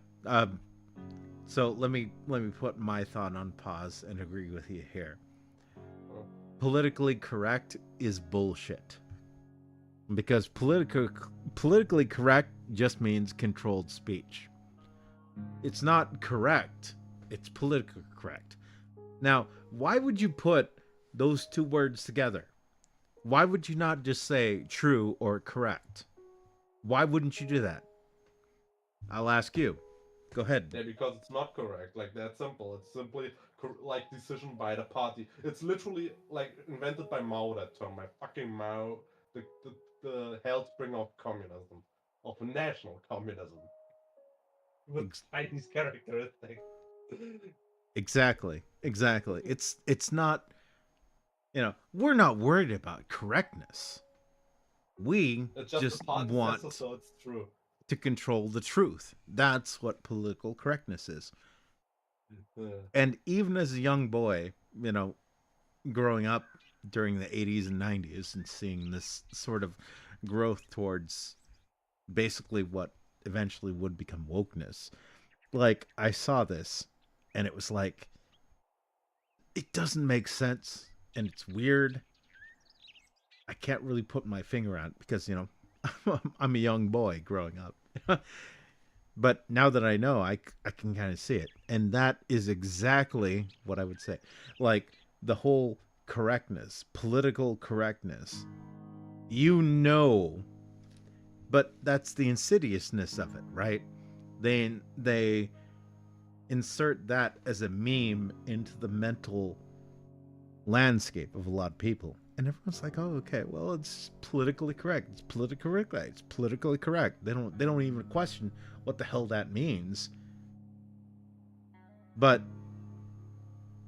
So let me put my thought on pause and agree with you here. Politically correct is bullshit. Because politically correct just means controlled speech. It's not correct. It's politically correct. Now, why would you put those two words together? Why would you not just say true or correct? Why wouldn't you do that? I'll ask you. Go ahead. Yeah, because it's not correct. Like that simple. It's simply like decision by the party. It's literally like invented by Mao. That term, by fucking Mao, the hellspring of communism, of national communism, with Chinese characteristics. Exactly. It's not. We're not worried about correctness. We It's just just the party want says so. It's true. to control the truth. That's what political correctness is. And even as a young boy, growing up during the 80s and 90s and seeing this sort of growth towards basically what eventually would become wokeness, like I saw this and it was like, it doesn't make sense and it's weird. I can't really put my finger on it because, I'm a young boy growing up. But now that I know, I can kind of see it. And that is exactly what I would say. Like the whole correctness, political correctness, but that's the insidiousness of it, right? They insert that as a meme into the mental landscape of a lot of people. And everyone's like, "Oh, okay. Well, it's politically correct. It's politically correct. It's politically correct." They don't even question what the hell that means. But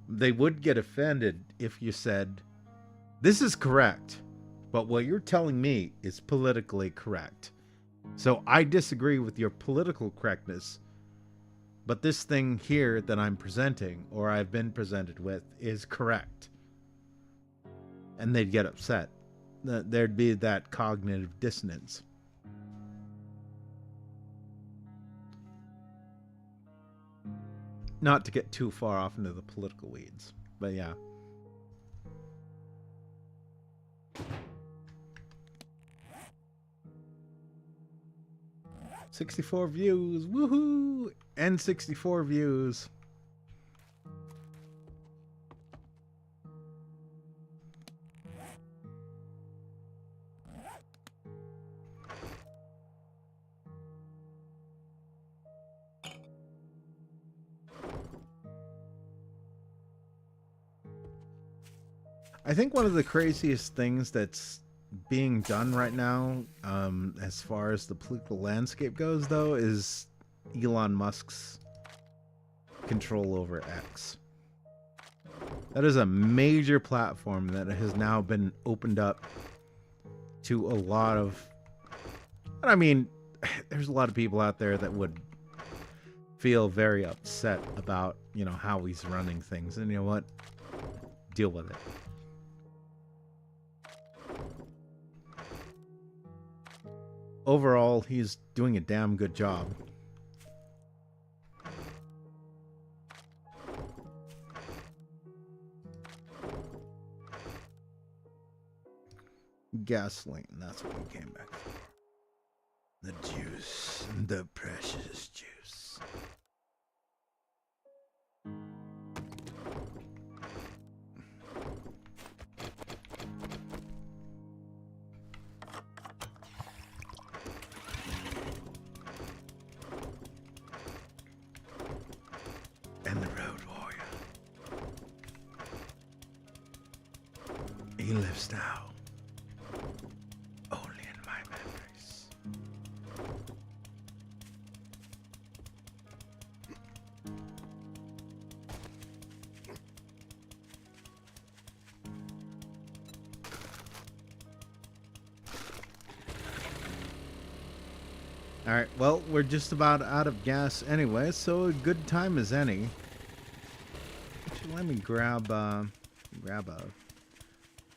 they would get offended if you said, "This is correct, but what you're telling me is politically correct." So I disagree with your political correctness, but this thing here that I'm presenting or I've been presented with is correct. And they'd get upset. There'd be that cognitive dissonance. Not to get too far off into the political weeds, but yeah. $64 views. Woohoo! And 64 views. I think one of the craziest things that's being done right now, as far as the political landscape goes, though, is Elon Musk's control over X. That is a major platform that has now been opened up to a lot of. I mean, there's a lot of people out there that would feel very upset about, how he's running things. And you know what? Deal with it. Overall, he's doing a damn good job. Gasoline, that's what we came back for. The juice, the precious juice. And the road warrior. He lives now. Only in my memories. Alright, well, we're just about out of gas anyway, so a good time as any. Actually, let me grab a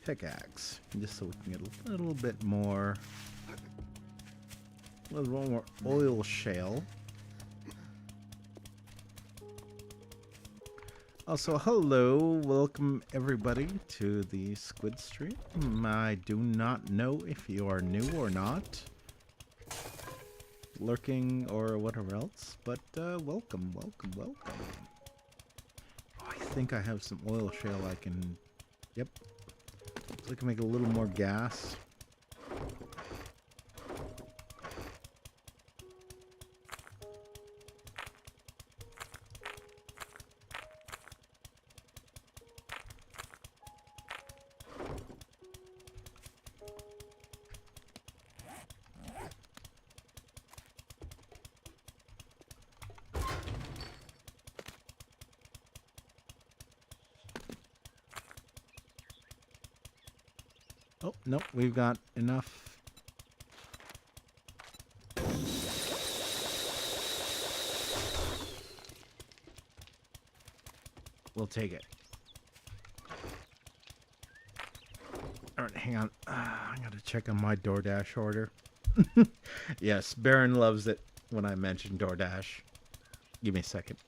pickaxe, just so we can get a little bit more oil shale. Also, hello, welcome everybody to the Squid stream. I do not know if you are new or not, lurking or whatever else, but welcome. Oh, I think I have some oil shale I can. Yep. So I can make a little more gas. Oh, nope, we've got enough. We'll take it. Alright, hang on. I gotta check on my DoorDash order. Yes, Baron loves it when I mention DoorDash. Give me a second.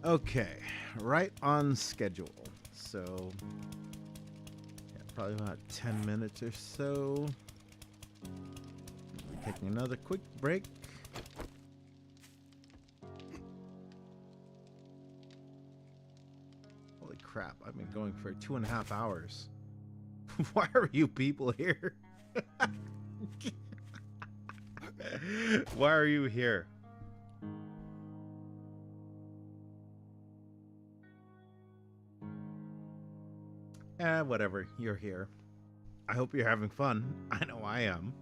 Okay, right on schedule. So, yeah, probably about 10 minutes or so. We're taking another quick break. Holy crap, I've been going for 2.5 hours. Why are you people here? Why are you here? Whatever, you're here. I hope you're having fun. I know I am.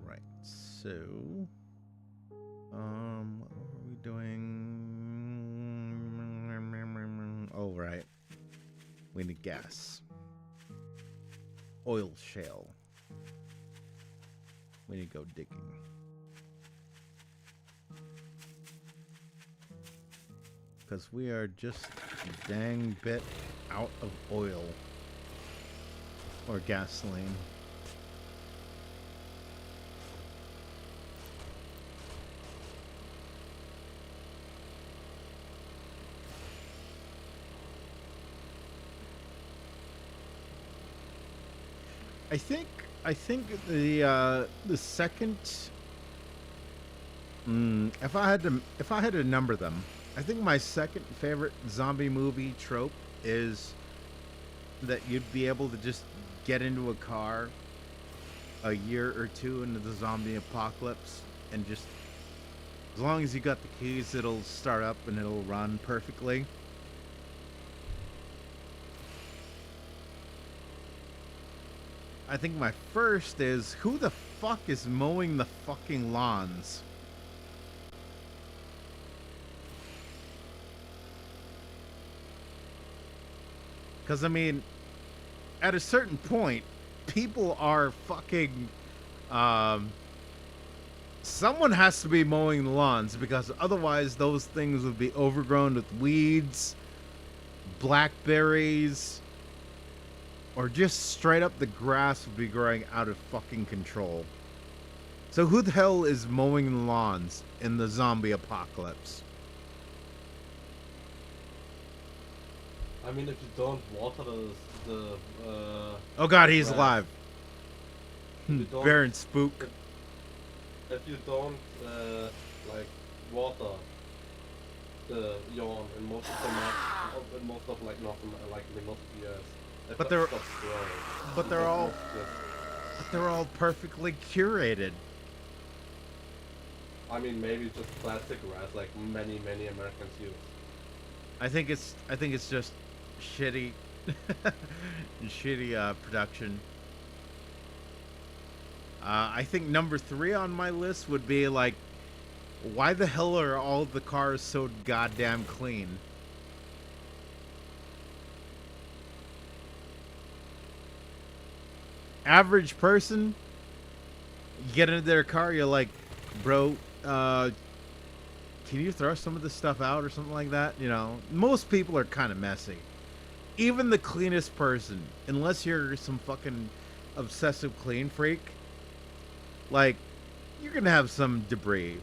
Right, so what were we doing? Oh, right. We need gas. Oil shale. We need to go digging. Because we are just a dang bit out of oil. Or gasoline. I think the second if I had to number them, I think my second favorite zombie movie trope is that you'd be able to just get into a car a year or two into the zombie apocalypse and just, as long as you got the keys, it'll start up and it'll run perfectly. I think my first is, who the fuck is mowing the fucking lawns? Because, I mean, at a certain point, people are fucking... someone has to be mowing the lawns, because otherwise those things would be overgrown with weeds, blackberries, or just straight up the grass would be growing out of fucking control. So who the hell is mowing the lawns in the zombie apocalypse? I mean, if you don't water Oh god, he's grass, alive. if you don't- Baron Spook. if you don't like water the yawn in most of the in most of like North America, like in most of the US, it But just they're- stops growing. but they're It all- just- But they're all perfectly curated. I mean, maybe just plastic grass, like many Americans use. I think it's just shitty shitty production. I think number 3 on my list would be like, why the hell are all the cars so goddamn clean? Average person, you get into their car, you're like, bro, can you throw some of this stuff out or something like that? You know, most people are kind of messy. Even the cleanest person, unless you're some fucking obsessive clean freak, like, you're gonna have some debris.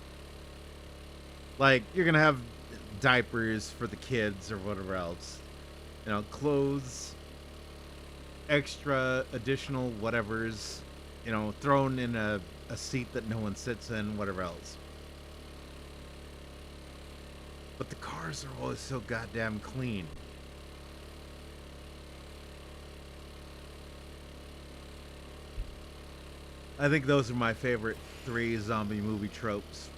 Like, you're gonna have diapers for the kids or whatever else. You know, clothes, extra additional whatevers, you know, thrown in a seat that no one sits in, whatever else. But the cars are always so goddamn clean. I think those are my favorite 3 zombie movie tropes.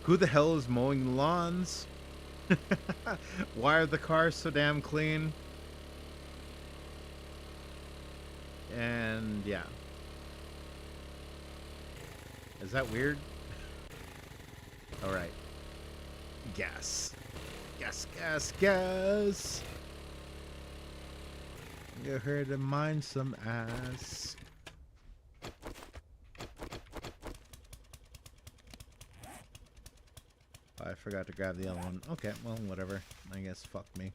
Who the hell is mowing the lawns? Why are the cars so damn clean? And yeah. Is that weird? Alright. Gas. Gas. You're here to mine some ass. I forgot to grab the other one. Okay, well, whatever. I guess fuck me.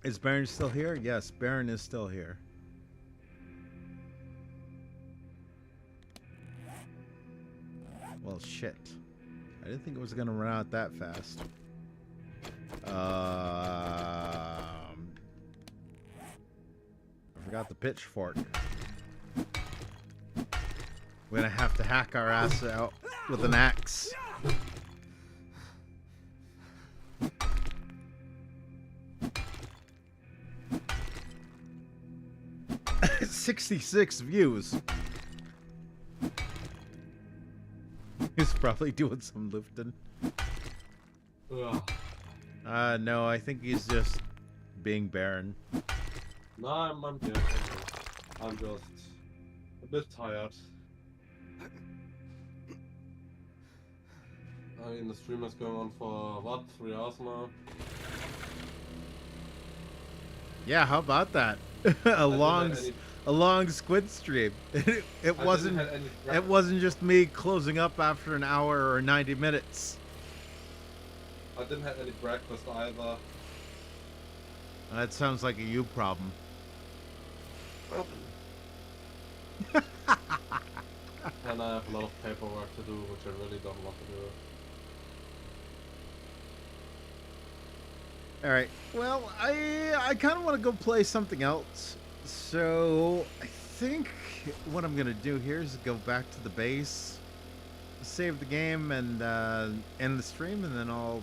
Is Baron still here? Yes, Baron is still here. Well, shit. I didn't think it was gonna run out that fast. I forgot the pitchfork. We're gonna have to hack our ass out with an axe. 66 views. He's probably doing some lifting. Ugh. No, I think he's just being barren. No, I'm good. I'm just a bit tired. I mean, the stream is going on for, what, 3 hours now? Yeah, how about that? a long Squid stream. It wasn't just me closing up after an hour or 90 minutes. I didn't have any breakfast either. That sounds like a you problem. And I have a lot of paperwork to do, which I really don't want to do. All right. Well, I kind of want to go play something else. So I think what I'm gonna do here is go back to the base, save the game, and end the stream, and then I'll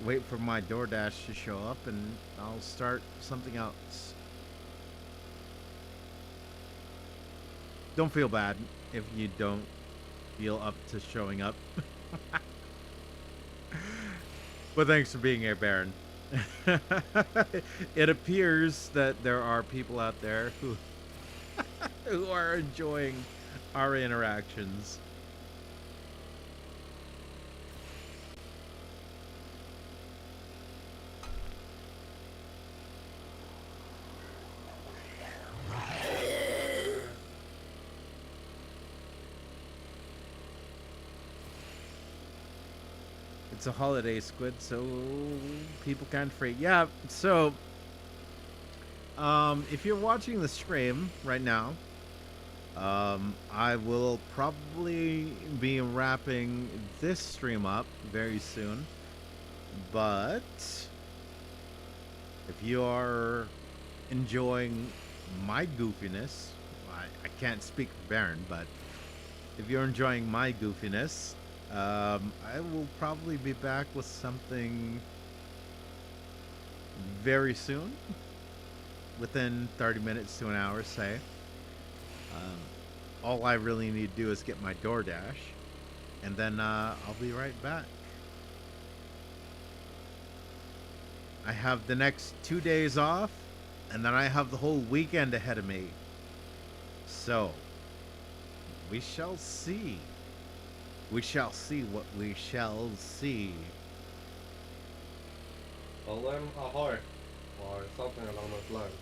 wait for my DoorDash to show up, and I'll start something else. Don't feel bad if you don't feel up to showing up. But thanks for being here, Baron. It appears that there are people out there who who are enjoying our interactions. It's a holiday, Squid, so people can't free. Yeah, so if you're watching the stream right now, I will probably be wrapping this stream up very soon. But if you are enjoying my goofiness, I can't speak for Baron, but if you're enjoying my goofiness, I will probably be back with something very soon, within 30 minutes to an hour, say. All I really need to do is get my DoorDash, and then I'll be right back. I have the next 2 days off, and then I have the whole weekend ahead of me. So, we shall see. We shall see what we shall see. Well then, ahoy. Or something along those lines.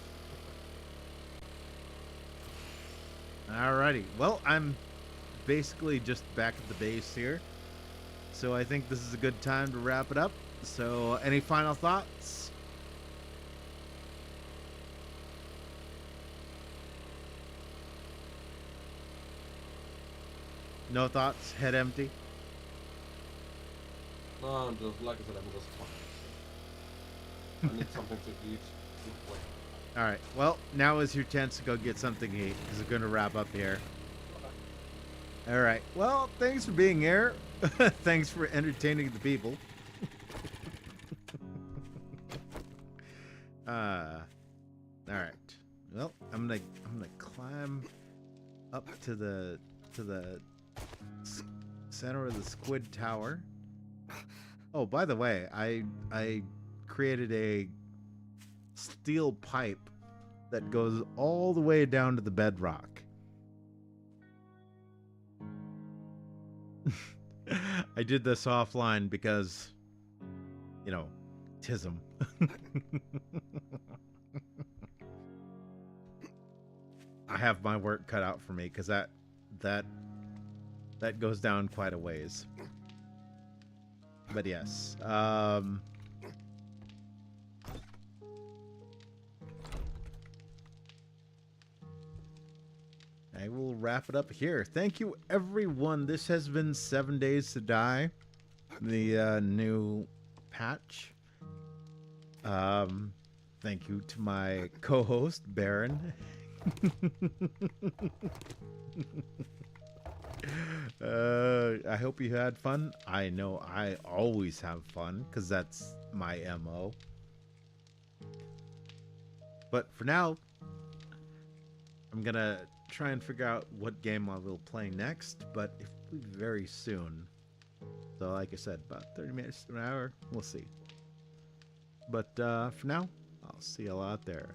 Alrighty. Well, I'm basically just back at the base here. So I think this is a good time to wrap it up. So, any final thoughts? No thoughts? Head empty? No, I'm just, like I said, I'm just tired. I need something to eat. Alright. Well, now is your chance to go get something to eat, because we're going to wrap up here. Alright. Well, thanks for being here. Thanks for entertaining the people. Alright. Well, I'm gonna climb up to the center of the squid tower. Oh, by the way, I created a steel pipe that goes all the way down to the bedrock. I did this offline because, you know, tism. I have my work cut out for me because that goes down quite a ways. But yes, I will wrap it up here. Thank you, everyone. This has been 7 Days to Die, the new patch. Thank you to my co-host, Baron. I hope you had fun. I know I always have fun because that's my MO. But for now, I'm gonna try and figure out what game I will play next, but it will be very soon. So like I said, about 30 minutes to an hour, we'll see. But for now, I'll see you all out there.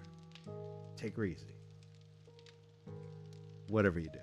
Take her easy. Whatever you do.